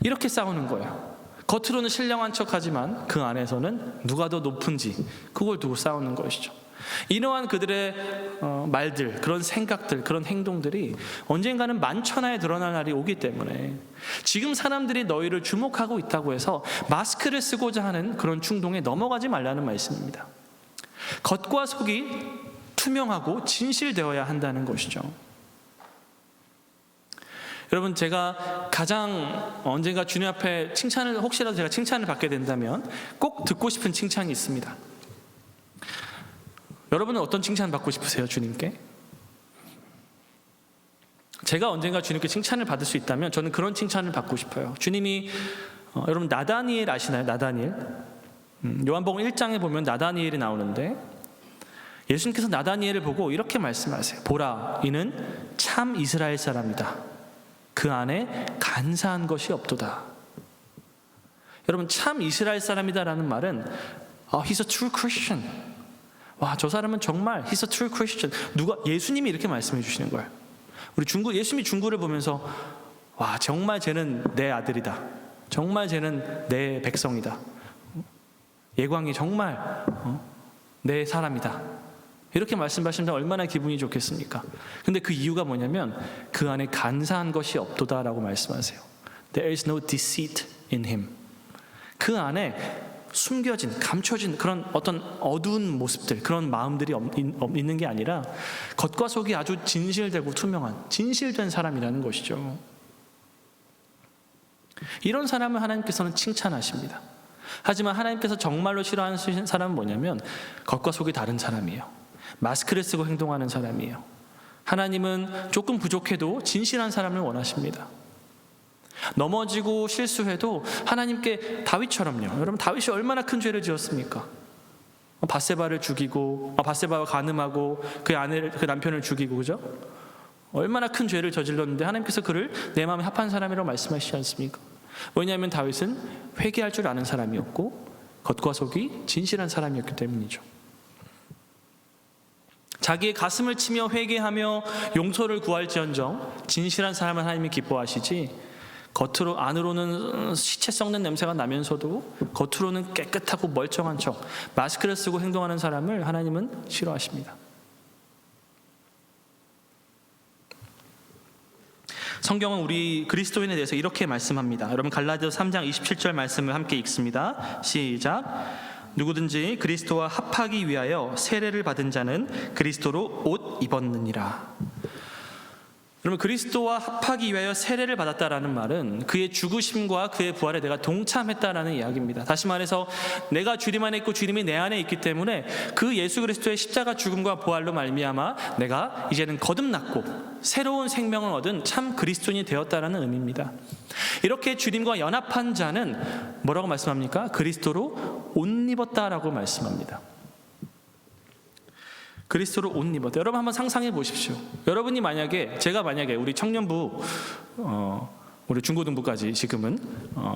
이렇게 싸우는 거예요. 겉으로는 신령한 척하지만 그 안에서는 누가 더 높은지 그걸 두고 싸우는 것이죠. 이러한 그들의 말들, 그런 생각들, 그런 행동들이 언젠가는 만천하에 드러날 날이 오기 때문에 지금 사람들이 너희를 주목하고 있다고 해서 마스크를 쓰고자 하는 그런 충동에 넘어가지 말라는 말씀입니다. 겉과 속이 투명하고 진실되어야 한다는 것이죠. 여러분, 제가 가장 언젠가 주님 앞에 칭찬을, 혹시라도 제가 칭찬을 받게 된다면 꼭 듣고 싶은 칭찬이 있습니다. 여러분은 어떤 칭찬 받고 싶으세요, 주님께? 제가 언젠가 주님께 칭찬을 받을 수 있다면 저는 그런 칭찬을 받고 싶어요. 주님이 여러분 나다니엘 아시나요? 나다니엘? 요한복음 1장에 보면 나다니엘이 나오는데 예수님께서 나다니엘을 보고 이렇게 말씀하세요. 보라, 이는 참 이스라엘 사람이다. 그 안에 간사한 것이 없도다. 여러분, 참 이스라엘 사람이다라는 말은 He's a true Christian. 와, 저 사람은 정말 He's a true Christian. 예수님이 이렇게 말씀해 주시는 거예요. 예수님이 중구를 보면서 와, 정말 쟤는 내 아들이다. 정말 쟤는 내 백성이다. 예광이 정말 내 사람이다. 이렇게 말씀하시면 얼마나 기분이 좋겠습니까? 근데 그 이유가 뭐냐면 그 안에 간사한 것이 없도다라고 말씀하세요. There is no deceit in him. 그 안에 숨겨진, 감춰진 그런 어떤 어두운 모습들, 그런 마음들이 있는 게 아니라 겉과 속이 아주 진실되고 투명한, 진실된 사람이라는 것이죠. 이런 사람을 하나님께서는 칭찬하십니다. 하지만 하나님께서 정말로 싫어하는 사람은 뭐냐면 겉과 속이 다른 사람이에요. 마스크를 쓰고 행동하는 사람이에요. 하나님은 조금 부족해도 진실한 사람을 원하십니다. 넘어지고 실수해도 하나님께 다윗처럼요. 여러분, 다윗이 얼마나 큰 죄를 지었습니까? 밧세바를 죽이고, 밧세바와 간음하고 그 남편을 죽이고, 그죠? 얼마나 큰 죄를 저질렀는데 하나님께서 그를 내 마음에 합한 사람이라고 말씀하시지 않습니까? 왜냐하면 다윗은 회개할 줄 아는 사람이었고 겉과 속이 진실한 사람이었기 때문이죠. 자기의 가슴을 치며 회개하며 용서를 구할지언정 진실한 사람은 하나님이 기뻐하시지, 안으로는 시체 썩는 냄새가 나면서도 겉으로는 깨끗하고 멀쩡한 척 마스크를 쓰고 행동하는 사람을 하나님은 싫어하십니다. 성경은 우리 그리스도인에 대해서 이렇게 말씀합니다. 여러분, 갈라디아서 3장 27절 말씀을 함께 읽습니다. 시작. 누구든지 그리스도와 합하기 위하여 세례를 받은 자는 그리스도로 옷 입었느니라. 그러면 그리스도와 합하기 위하여 세례를 받았다라는 말은 그의 죽으심과 그의 부활에 내가 동참했다라는 이야기입니다. 다시 말해서 내가 주님 안에 있고 주님이 내 안에 있기 때문에 그 예수 그리스도의 십자가 죽음과 부활로 말미암아 내가 이제는 거듭났고 새로운 생명을 얻은 참 그리스도인이 되었다라는 의미입니다. 이렇게 주님과 연합한 자는 뭐라고 말씀합니까? 그리스도로 옷 입었다라고 말씀합니다. 그리스도로 옷 입었다. 여러분 한번 상상해 보십시오. 여러분이 제가 만약에 우리 청년부, 우리 중고등부까지 지금은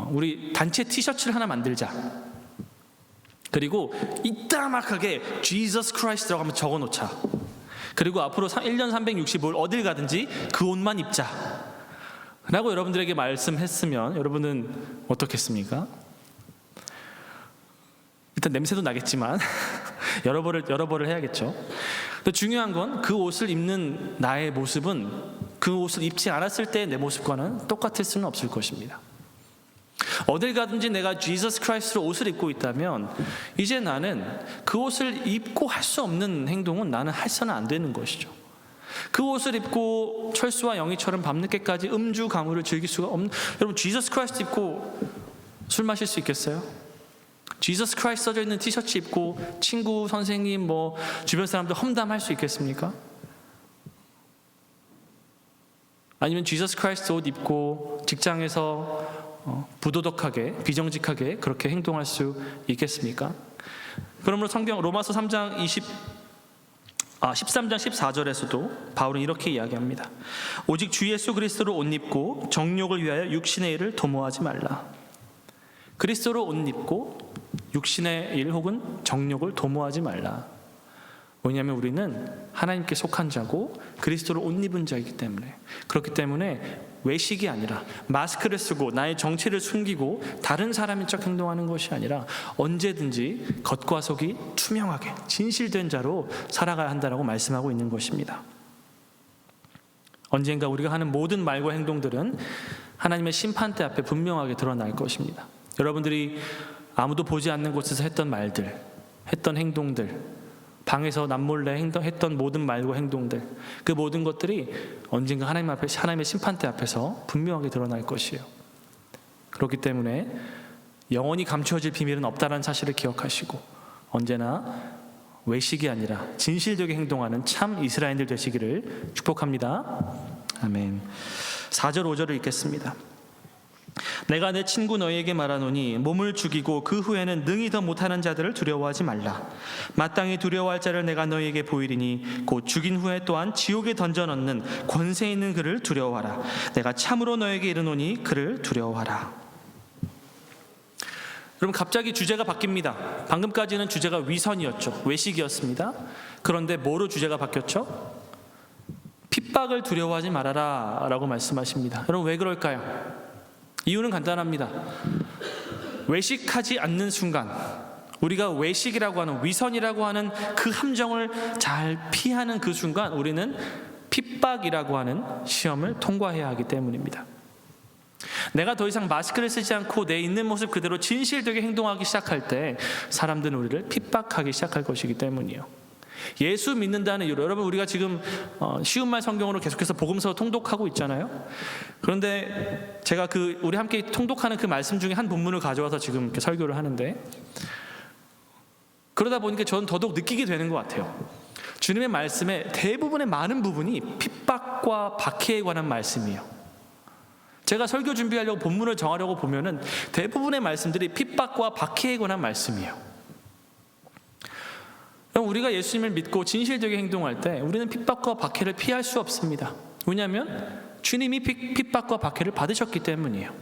우리 단체 티셔츠를 하나 만들자. 그리고 이따막하게 Jesus Christ라고 한번 적어놓자. 그리고 앞으로 1년 365일 어딜 가든지 그 옷만 입자 라고 여러분들에게 말씀했으면 여러분은 어떻겠습니까? 일단 냄새도 나겠지만 여러 벌을 해야겠죠. 근데 중요한 건 그 옷을 입는 나의 모습은 그 옷을 입지 않았을 때 내 모습과는 똑같을 수는 없을 것입니다. 어딜 가든지 내가 Jesus Christ로 옷을 입고 있다면 이제 나는 그 옷을 입고 할 수 없는 행동은 나는 해서는 안 되는 것이죠. 그 옷을 입고 철수와 영희처럼 밤늦게까지 음주 가무를 즐길 수가 없는, 여러분 Jesus Christ 입고 술 마실 수 있겠어요? Jesus Christ 써져 있는 티셔츠 입고 친구, 선생님, 주변 사람들 험담할 수 있겠습니까? 아니면 Jesus Christ 옷 입고 직장에서 부도덕하게, 비정직하게 그렇게 행동할 수 있겠습니까? 그러므로 성경 로마서 13장 14절에서도 바울은 이렇게 이야기합니다. 오직 주 예수 그리스도로 옷 입고 정욕을 위하여 육신의 일을 도모하지 말라. 그리스도로 옷 입고 육신의 일 혹은 정욕을 도모하지 말라. 왜냐하면 우리는 하나님께 속한 자고 그리스도로 옷 입은 자이기 때문에, 그렇기 때문에 외식이 아니라 마스크를 쓰고 나의 정체를 숨기고 다른 사람인 척 행동하는 것이 아니라 언제든지 겉과 속이 투명하게 진실된 자로 살아가야 한다라고 말씀하고 있는 것입니다. 언젠가 우리가 하는 모든 말과 행동들은 하나님의 심판대 앞에 분명하게 드러날 것입니다. 여러분들이 아무도 보지 않는 곳에서 했던 말들, 했던 행동들, 방에서 남몰래 했던 모든 말과 행동들, 그 모든 것들이 언젠가 하나님의 심판대 앞에서 분명하게 드러날 것이에요. 그렇기 때문에 영원히 감추어질 비밀은 없다는 사실을 기억하시고 언제나 외식이 아니라 진실되게 행동하는 참 이스라엘들 되시기를 축복합니다. 아멘. 4절 5절을 읽겠습니다. 내가 내 친구 너희에게 말하노니 몸을 죽이고 그 후에는 능히 더 못하는 자들을 두려워하지 말라. 마땅히 두려워할 자를 내가 너희에게 보이리니 곧 죽인 후에 또한 지옥에 던져 넣는 권세 있는 그를 두려워하라. 내가 참으로 너희에게 이르노니 그를 두려워하라. 여러분, 갑자기 주제가 바뀝니다. 방금까지는 주제가 위선이었죠. 외식이었습니다. 그런데 뭐로 주제가 바뀌었죠? 핍박을 두려워하지 말아라 라고 말씀하십니다. 여러분, 왜 그럴까요? 이유는 간단합니다. 외식하지 않는 순간, 우리가 외식이라고 하는, 위선이라고 하는 그 함정을 잘 피하는 그 순간 우리는 핍박이라고 하는 시험을 통과해야 하기 때문입니다. 내가 더 이상 마스크를 쓰지 않고 내 있는 모습 그대로 진실되게 행동하기 시작할 때 사람들은 우리를 핍박하기 시작할 것이기 때문이에요. 예수 믿는다는 이유로, 여러분, 우리가 지금 쉬운 말 성경으로 계속해서 복음서 통독하고 있잖아요. 그런데 제가 우리 함께 통독하는 그 말씀 중에 한 본문을 가져와서 지금 이렇게 설교를 하는데, 그러다 보니까 저는 더더욱 느끼게 되는 것 같아요. 주님의 말씀의 대부분의 많은 부분이 핍박과 박해에 관한 말씀이에요. 제가 설교 준비하려고 본문을 정하려고 보면은 대부분의 말씀들이 핍박과 박해에 관한 말씀이에요. 우리가 예수님을 믿고 진실되게 행동할 때 우리는 핍박과 박해를 피할 수 없습니다. 왜냐하면 주님이 핍박과 박해를 받으셨기 때문이에요.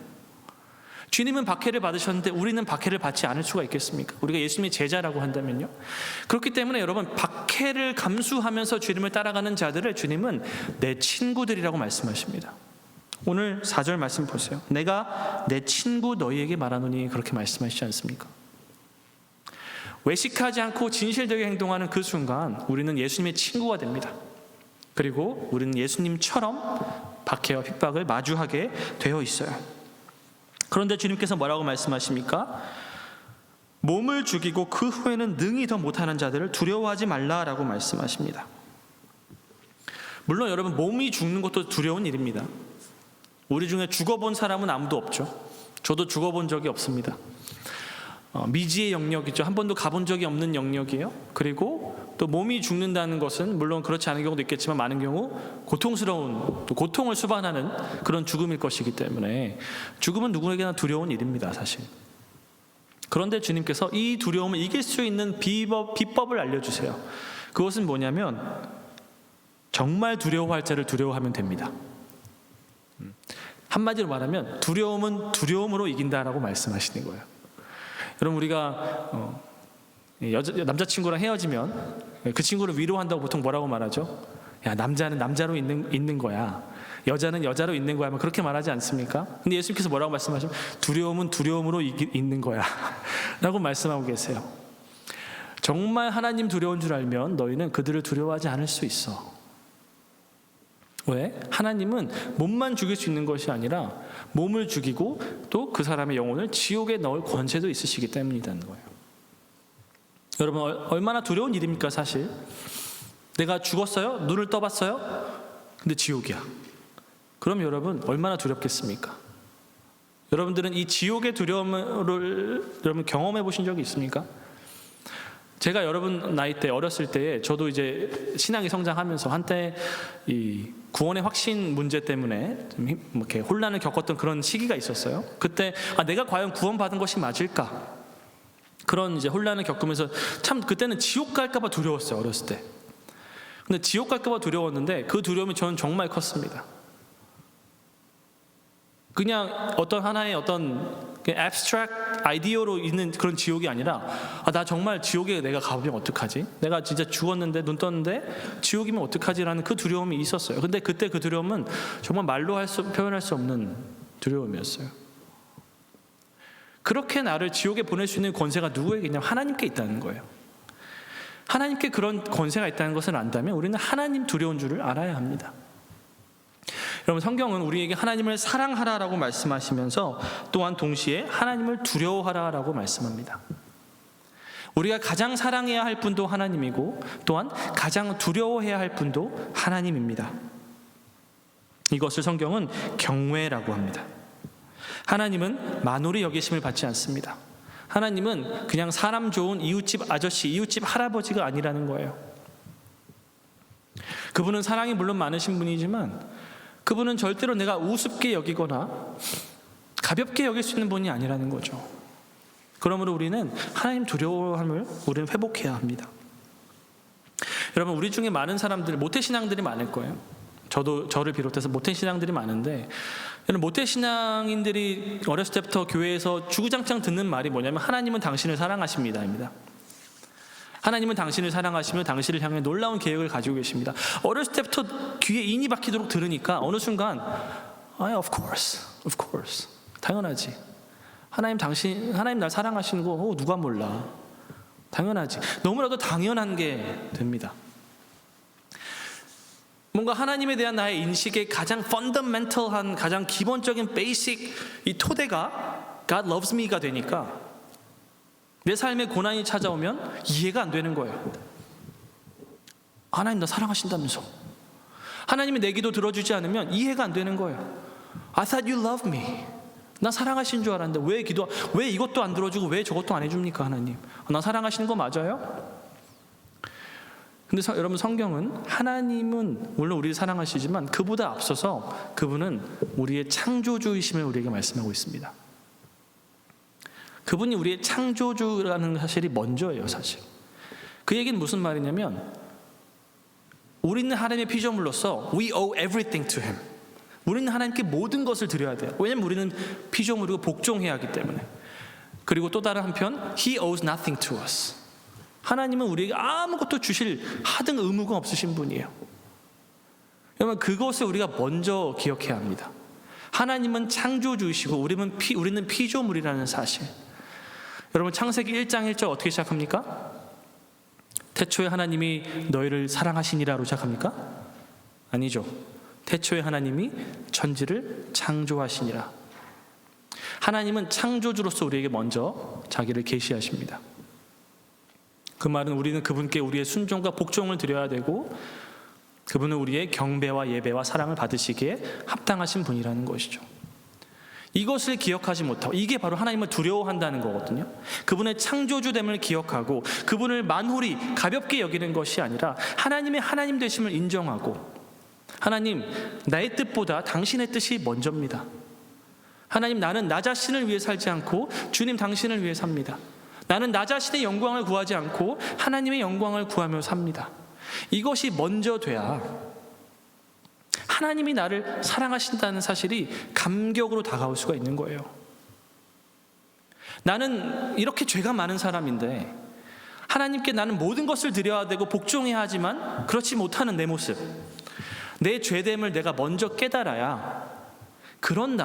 주님은 박해를 받으셨는데 우리는 박해를 받지 않을 수가 있겠습니까? 우리가 예수님의 제자라고 한다면요. 그렇기 때문에 여러분, 박해를 감수하면서 주님을 따라가는 자들을 주님은 내 친구들이라고 말씀하십니다. 오늘 4절 말씀 보세요. 내가 내 친구 너희에게 말하노니, 그렇게 말씀하시지 않습니까? 외식하지 않고 진실되게 행동하는 그 순간 우리는 예수님의 친구가 됩니다. 그리고 우리는 예수님처럼 박해와 핍박을 마주하게 되어 있어요. 그런데 주님께서 뭐라고 말씀하십니까? 몸을 죽이고 그 후에는 능히 더 못하는 자들을 두려워하지 말라라고 말씀하십니다. 물론 여러분, 몸이 죽는 것도 두려운 일입니다. 우리 중에 죽어본 사람은 아무도 없죠. 저도 죽어본 적이 없습니다. 미지의 영역이죠. 한 번도 가본 적이 없는 영역이에요. 그리고 또 몸이 죽는다는 것은 물론 그렇지 않은 경우도 있겠지만 많은 경우 고통스러운, 또 고통을 수반하는 그런 죽음일 것이기 때문에 죽음은 누구에게나 두려운 일입니다, 사실. 그런데 주님께서 이 두려움을 이길 수 있는 비법을 알려주세요. 그것은 뭐냐면 정말 두려워할 자를 두려워하면 됩니다. 한마디로 말하면 두려움은 두려움으로 이긴다라고 말씀하시는 거예요. 여러분, 우리가 남자친구랑 헤어지면 그 친구를 위로한다고 보통 뭐라고 말하죠? 야, 남자는 남자로 있는 거야, 여자는 여자로 있는 거야, 그렇게 말하지 않습니까? 근데 예수님께서 뭐라고 말씀하시면 두려움은 두려움으로 있는 거야 라고 말씀하고 계세요. 정말 하나님 두려운 줄 알면 너희는 그들을 두려워하지 않을 수 있어. 왜? 하나님은 몸만 죽일 수 있는 것이 아니라 몸을 죽이고 또 그 사람의 영혼을 지옥에 넣을 권세도 있으시기 때문이라는 거예요. 여러분, 얼마나 두려운 일입니까, 사실? 내가 죽었어요? 눈을 떠봤어요? 근데 지옥이야. 그럼 여러분, 얼마나 두렵겠습니까? 여러분들은 이 지옥의 두려움을 여러분 경험해 보신 적이 있습니까? 제가 여러분 나이 때, 어렸을 때에 저도 이제 신앙이 성장하면서 한때 이 구원의 확신 문제 때문에 좀 이렇게 혼란을 겪었던 그런 시기가 있었어요. 그때 내가 과연 구원받은 것이 맞을까? 그런 이제 혼란을 겪으면서 참 그때는 지옥 갈까봐 두려웠어요, 어렸을 때. 근데 지옥 갈까봐 두려웠는데 그 두려움이 저는 정말 컸습니다. 그냥 어떤 하나의 어떤 abstract 아이디어로 있는 그런 지옥이 아니라 나 정말 지옥에 내가 가보면 어떡하지? 내가 진짜 죽었는데 눈 떴는데 지옥이면 어떡하지라는 그 두려움이 있었어요. 근데 그때 그 두려움은 정말 말로 표현할 수 없는 두려움이었어요. 그렇게 나를 지옥에 보낼 수 있는 권세가 누구에게 있냐면 하나님께 있다는 거예요. 하나님께 그런 권세가 있다는 것을 안다면 우리는 하나님 두려운 줄을 알아야 합니다. 여러분, 성경은 우리에게 하나님을 사랑하라라고 말씀하시면서 또한 동시에 하나님을 두려워하라라고 말씀합니다. 우리가 가장 사랑해야 할 분도 하나님이고 또한 가장 두려워해야 할 분도 하나님입니다. 이것을 성경은 경외라고 합니다. 하나님은 만홀히 여기심을 받지 않습니다. 하나님은 그냥 사람 좋은 이웃집 아저씨, 이웃집 할아버지가 아니라는 거예요. 그분은 사랑이 물론 많으신 분이지만 그분은 절대로 내가 우습게 여기거나 가볍게 여길 수 있는 분이 아니라는 거죠. 그러므로 우리는 하나님 두려워함을 우리는 회복해야 합니다. 여러분, 우리 중에 많은 사람들, 모태신앙들이 많을 거예요. 저를 비롯해서 모태신앙들이 많은데, 모태신앙인들이 어렸을 때부터 교회에서 주구장창 듣는 말이 뭐냐면 하나님은 당신을 사랑하십니다입니다. 하나님은 당신을 사랑하시며 당신을 향해 놀라운 계획을 가지고 계십니다. 어렸을 때부터 귀에 인이 박히도록 들으니까 어느 순간 of course 당연하지. 하나님 날 사랑하시는 거 누가 몰라. 당연하지. 너무나도 당연한 게 됩니다. 뭔가 하나님에 대한 나의 인식의 가장 펀더멘털한, 가장 기본적인 베이직 이 토대가 God loves me가 되니까 내 삶에 고난이 찾아오면 이해가 안 되는 거예요. 하나님 나 사랑하신다면서. 하나님이 내 기도 들어주지 않으면 이해가 안 되는 거예요. I thought you loved me. 나 사랑하신 줄 알았는데 왜 이것도 안 들어주고 왜 저것도 안 해줍니까 하나님? 나 사랑하시는 거 맞아요? 근데 여러분, 성경은 하나님은 물론 우리를 사랑하시지만 그보다 앞서서 그분은 우리의 창조주이심을 우리에게 말씀하고 있습니다. 그분이 우리의 창조주라는 사실이 먼저예요, 사실. 그 얘기는 무슨 말이냐면 우리는 하나님의 피조물로서 we owe everything to him. 우리는 하나님께 모든 것을 드려야 돼요. 왜냐면 우리는 피조물이고 복종해야 하기 때문에. 그리고 또 다른 한편 he owes nothing to us. 하나님은 우리에게 아무것도 주실 하등 의무가 없으신 분이에요. 여러분, 그것을 우리가 먼저 기억해야 합니다. 하나님은 창조주이시고 우리는 피조물이라는 사실. 여러분, 창세기 1장 1절 어떻게 시작합니까? 태초에 하나님이 너희를 사랑하시니라로 시작합니까? 아니죠. 태초에 하나님이 천지를 창조하시니라. 하나님은 창조주로서 우리에게 먼저 자기를 계시하십니다. 그 말은 우리는 그분께 우리의 순종과 복종을 드려야 되고 그분은 우리의 경배와 예배와 사랑을 받으시기에 합당하신 분이라는 것이죠. 이것을 기억하지 못하고, 이게 바로 하나님을 두려워한다는 거거든요. 그분의 창조주됨을 기억하고 그분을 만홀히 가볍게 여기는 것이 아니라 하나님의 하나님 되심을 인정하고, 하나님, 나의 뜻보다 당신의 뜻이 먼저입니다. 하나님, 나는 나 자신을 위해 살지 않고 주님 당신을 위해 삽니다. 나는 나 자신의 영광을 구하지 않고 하나님의 영광을 구하며 삽니다. 이것이 먼저 돼야 하나님이 나를 사랑하신다는 사실이 감격으로 다가올 수가 있는 거예요. 나는 이렇게 죄가 많은 사람인데 하나님께 나는 모든 것을 드려야 되고 복종해야 하지만 그렇지 못하는 내 모습, 내 죄됨을 내가 먼저 깨달아야 그런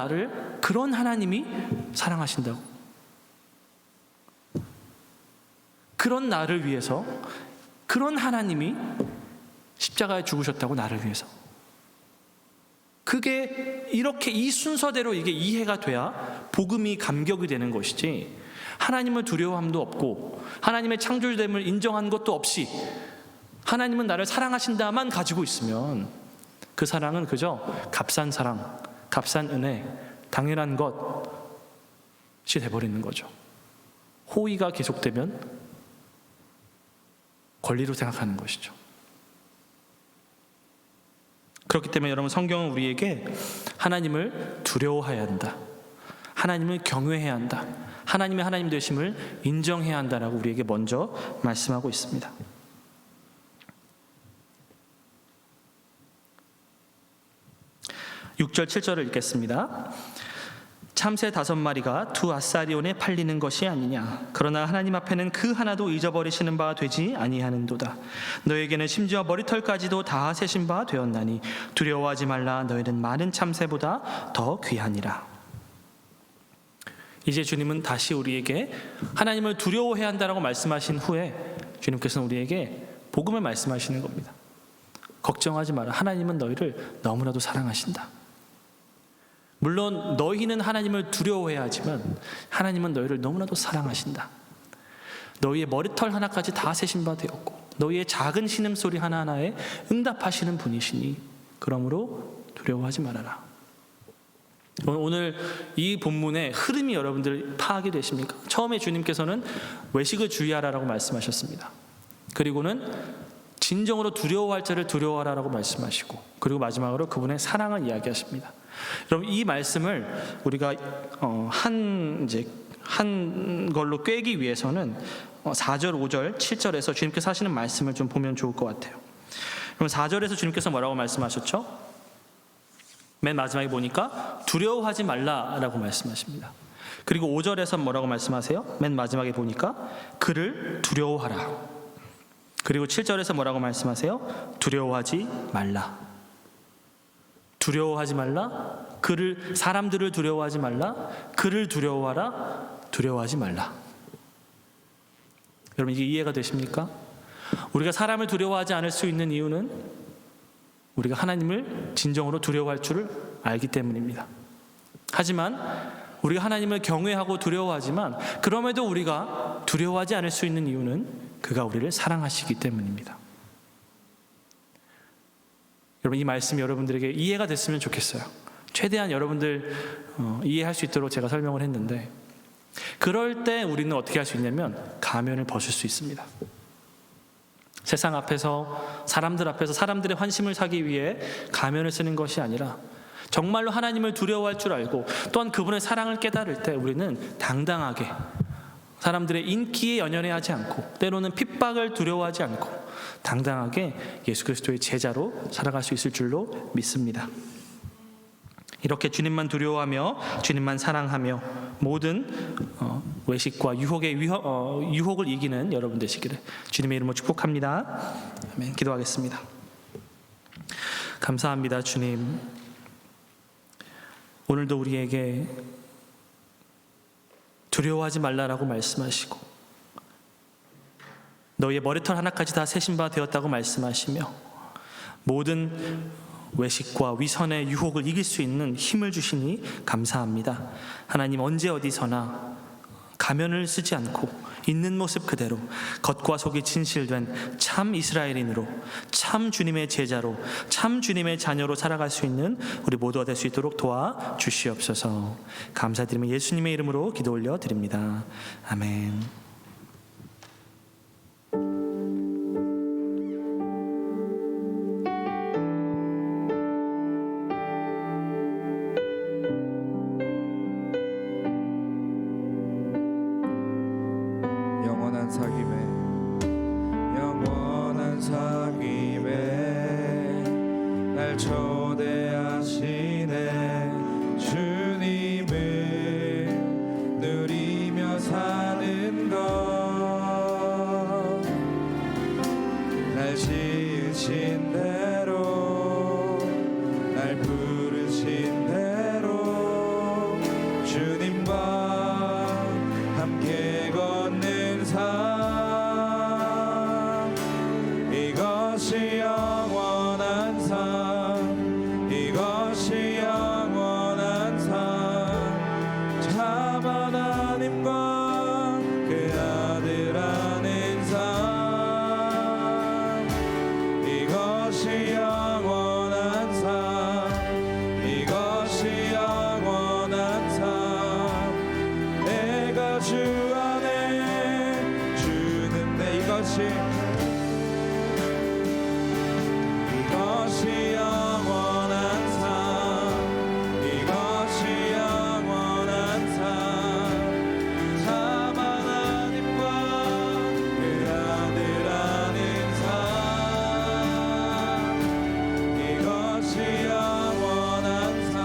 하나님이 사랑하신다고. 그런 나를 위해서, 그런 하나님이 십자가에 죽으셨다고, 나를 위해서. 그게 이렇게 이 순서대로 이게 이해가 돼야 복음이 감격이 되는 것이지, 하나님을 두려워함도 없고 하나님의 창조됨을 인정한 것도 없이 하나님은 나를 사랑하신다만 가지고 있으면 그 사랑은 그저 값싼 사랑, 값싼 은혜, 당연한 것이 돼버리는 거죠. 호의가 계속되면 권리로 생각하는 것이죠. 그렇기 때문에 여러분, 성경은 우리에게 하나님을 두려워해야 한다, 하나님을 경외해야 한다, 하나님의 하나님 되심을 인정해야 한다라고 우리에게 먼저 말씀하고 있습니다. (6절) (7절을) 읽겠습니다. 참새 5마리가 두 아사리온에 팔리는 것이 아니냐. 그러나 하나님 앞에는 그 하나도 잊어버리시는 바 되지 아니하는도다. 너에게는 심지어 머리털까지도 다 세신 바 되었나니 두려워하지 말라. 너희는 많은 참새보다 더 귀하니라. 이제 주님은 다시 우리에게 하나님을 두려워해야 한다라고 말씀하신 후에 주님께서는 우리에게 복음을 말씀하시는 겁니다. 걱정하지 마라. 하나님은 너희를 너무나도 사랑하신다. 물론 너희는 하나님을 두려워해야 하지만 하나님은 너희를 너무나도 사랑하신다. 너희의 머리털 하나까지 다 세신 바 되었고 너희의 작은 신음소리 하나하나에 응답하시는 분이시니 그러므로 두려워하지 말아라. 오늘 이 본문의 흐름이 여러분들 파악이 되십니까? 처음에 주님께서는 외식을 주의하라라고 말씀하셨습니다. 그리고는 진정으로 두려워할 자를 두려워하라라고 말씀하시고, 그리고 마지막으로 그분의 사랑을 이야기하십니다. 여러분, 이 말씀을 우리가 한 걸로 꿰기 위해서는 4절, 5절, 7절에서 주님께서 하시는 말씀을 좀 보면 좋을 것 같아요. 그럼 4절에서 주님께서 뭐라고 말씀하셨죠? 맨 마지막에 보니까 두려워하지 말라라고 말씀하십니다. 그리고 5절에서 뭐라고 말씀하세요? 맨 마지막에 보니까 그를 두려워하라. 그리고 7절에서 뭐라고 말씀하세요? 두려워하지 말라. 두려워하지 말라. 사람들을 두려워하지 말라. 그를 두려워하라. 두려워하지 말라. 여러분, 이게 이해가 되십니까? 우리가 사람을 두려워하지 않을 수 있는 이유는 우리가 하나님을 진정으로 두려워할 줄을 알기 때문입니다. 하지만 우리가 하나님을 경외하고 두려워하지만 그럼에도 우리가 두려워하지 않을 수 있는 이유는 그가 우리를 사랑하시기 때문입니다. 여러분, 이 말씀이 여러분들에게 이해가 됐으면 좋겠어요. 최대한 여러분들 이해할 수 있도록 제가 설명을 했는데, 그럴 때 우리는 어떻게 할 수 있냐면 가면을 벗을 수 있습니다. 세상 앞에서, 사람들 앞에서 사람들의 환심을 사기 위해 가면을 쓰는 것이 아니라 정말로 하나님을 두려워할 줄 알고 또한 그분의 사랑을 깨달을 때 우리는 당당하게 사람들의 인기에 연연해하지 않고 때로는 핍박을 두려워하지 않고 당당하게 예수 그리스도의 제자로 살아갈 수 있을 줄로 믿습니다. 이렇게 주님만 두려워하며 주님만 사랑하며 모든 외식과 유혹을 이기는 여러분 되시기를 주님의 이름으로 축복합니다. 아멘. 기도하겠습니다. 감사합니다. 주님, 오늘도 우리에게 두려워하지 말라라고 말씀하시고 너희의 머리털 하나까지 다 세신 바 되었다고 말씀하시며 모든 외식과 위선의 유혹을 이길 수 있는 힘을 주시니 감사합니다. 하나님, 언제 어디서나 가면을 쓰지 않고 있는 모습 그대로 겉과 속이 진실된 참 이스라엘인으로, 참 주님의 제자로, 참 주님의 자녀로 살아갈 수 있는 우리 모두가 될 수 있도록 도와주시옵소서. 감사드리며 예수님의 이름으로 기도 올려드립니다. 아멘. 영원한 사귐에 날 초대하시네. 주님을 누리며 사는 것, 날 지으신 대로, 날 부르신 대로 주님과 함께 걷는 삶, 이것이 영원한 삶, 이것이 영원한 삶. 참 하나님과 그 아들 아는 삶, 이것이 영원한 삶, 이것이 영원한 삶. 내가 주 안에 주는데 이것이 영원한 삶, 이것이 영원한 삶. 참 하나님과 그 아들 아는 삶, 이것이 영원한 삶,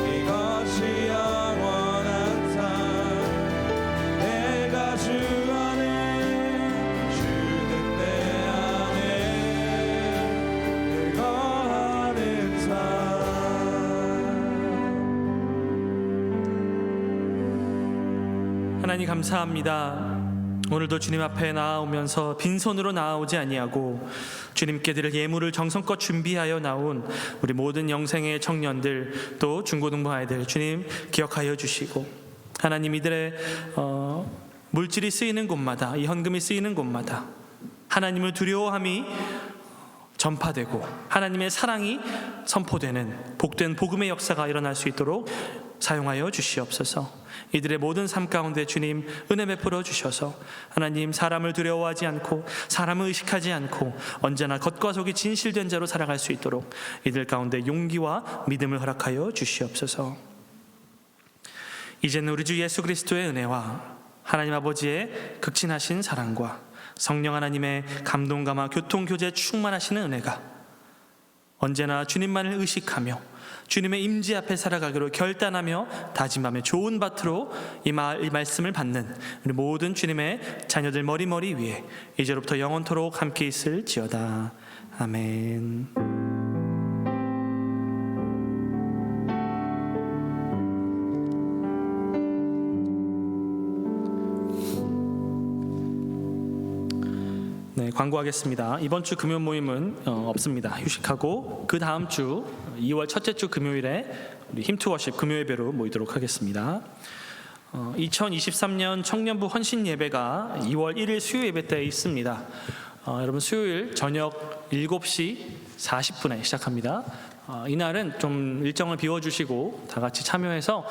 이것이 영원한 삶. 내가 주 안에 주는 내 안에 거하는 삶. 하나님, 감사합니다. 오늘도 주님 앞에 나아오면서 빈손으로 나아오지 아니하고 주님께 드릴 예물을 정성껏 준비하여 나온 우리 모든 영생의 청년들, 또 중고등부 아이들 주님 기억하여 주시고, 하나님, 이들의 물질이 쓰이는 곳마다, 이 헌금이 쓰이는 곳마다 하나님을 두려워함이 전파되고 하나님의 사랑이 선포되는 복된 복음의 역사가 일어날 수 있도록 사용하여 주시옵소서. 이들의 모든 삶 가운데 주님 은혜 베풀어 주셔서 하나님 사람을 두려워하지 않고 사람을 의식하지 않고 언제나 겉과 속이 진실된 자로 살아갈 수 있도록 이들 가운데 용기와 믿음을 허락하여 주시옵소서. 이제는 우리 주 예수 그리스도의 은혜와 하나님 아버지의 극진하신 사랑과 성령 하나님의 감동감화 교통교제 충만하시는 은혜가 언제나 주님만을 의식하며 주님의 임재 앞에 살아가기로 결단하며 다짐하며 좋은 밭으로 이 말씀을 받는 우리 모든 주님의 자녀들 머리머리 위에 이제로부터 영원토록 함께 있을지어다. 아멘. 네, 광고하겠습니다. 이번 주 금요 모임은 없습니다. 휴식하고 그 다음 주 2월 첫째 주 금요일에 우리 힘투워십 금요 예배로 모이도록 하겠습니다. 2023년 청년부 헌신 예배가 2월 1일 수요 예배 때 있습니다. 여러분 수요일 저녁 7시 40분에 시작합니다. 이날은 좀 일정을 비워주시고 다 같이 참여해서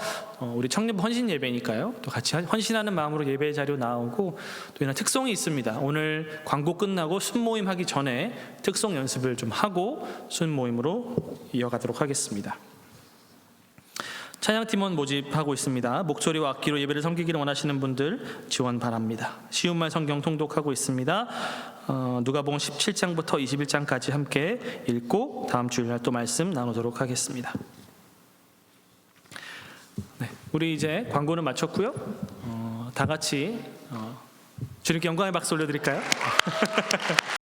우리 청년부 헌신 예배니까요. 또 같이 헌신하는 마음으로 예배 자료 나오고 또 이날 특송이 있습니다. 오늘 광고 끝나고 순모임 하기 전에 특송 연습을 좀 하고 순모임으로 이어가도록 하겠습니다. 찬양팀원 모집하고 있습니다. 목소리와 악기로 예배를 섬기기를 원하시는 분들 지원 바랍니다. 쉬운 말 성경 통독하고 있습니다. 누가복음 17장부터 21장까지 함께 읽고 다음 주일날 또 말씀 나누도록 하겠습니다. 네, 우리 이제 광고는 마쳤고요. 다 같이 주님께 영광의 박수 올려드릴까요?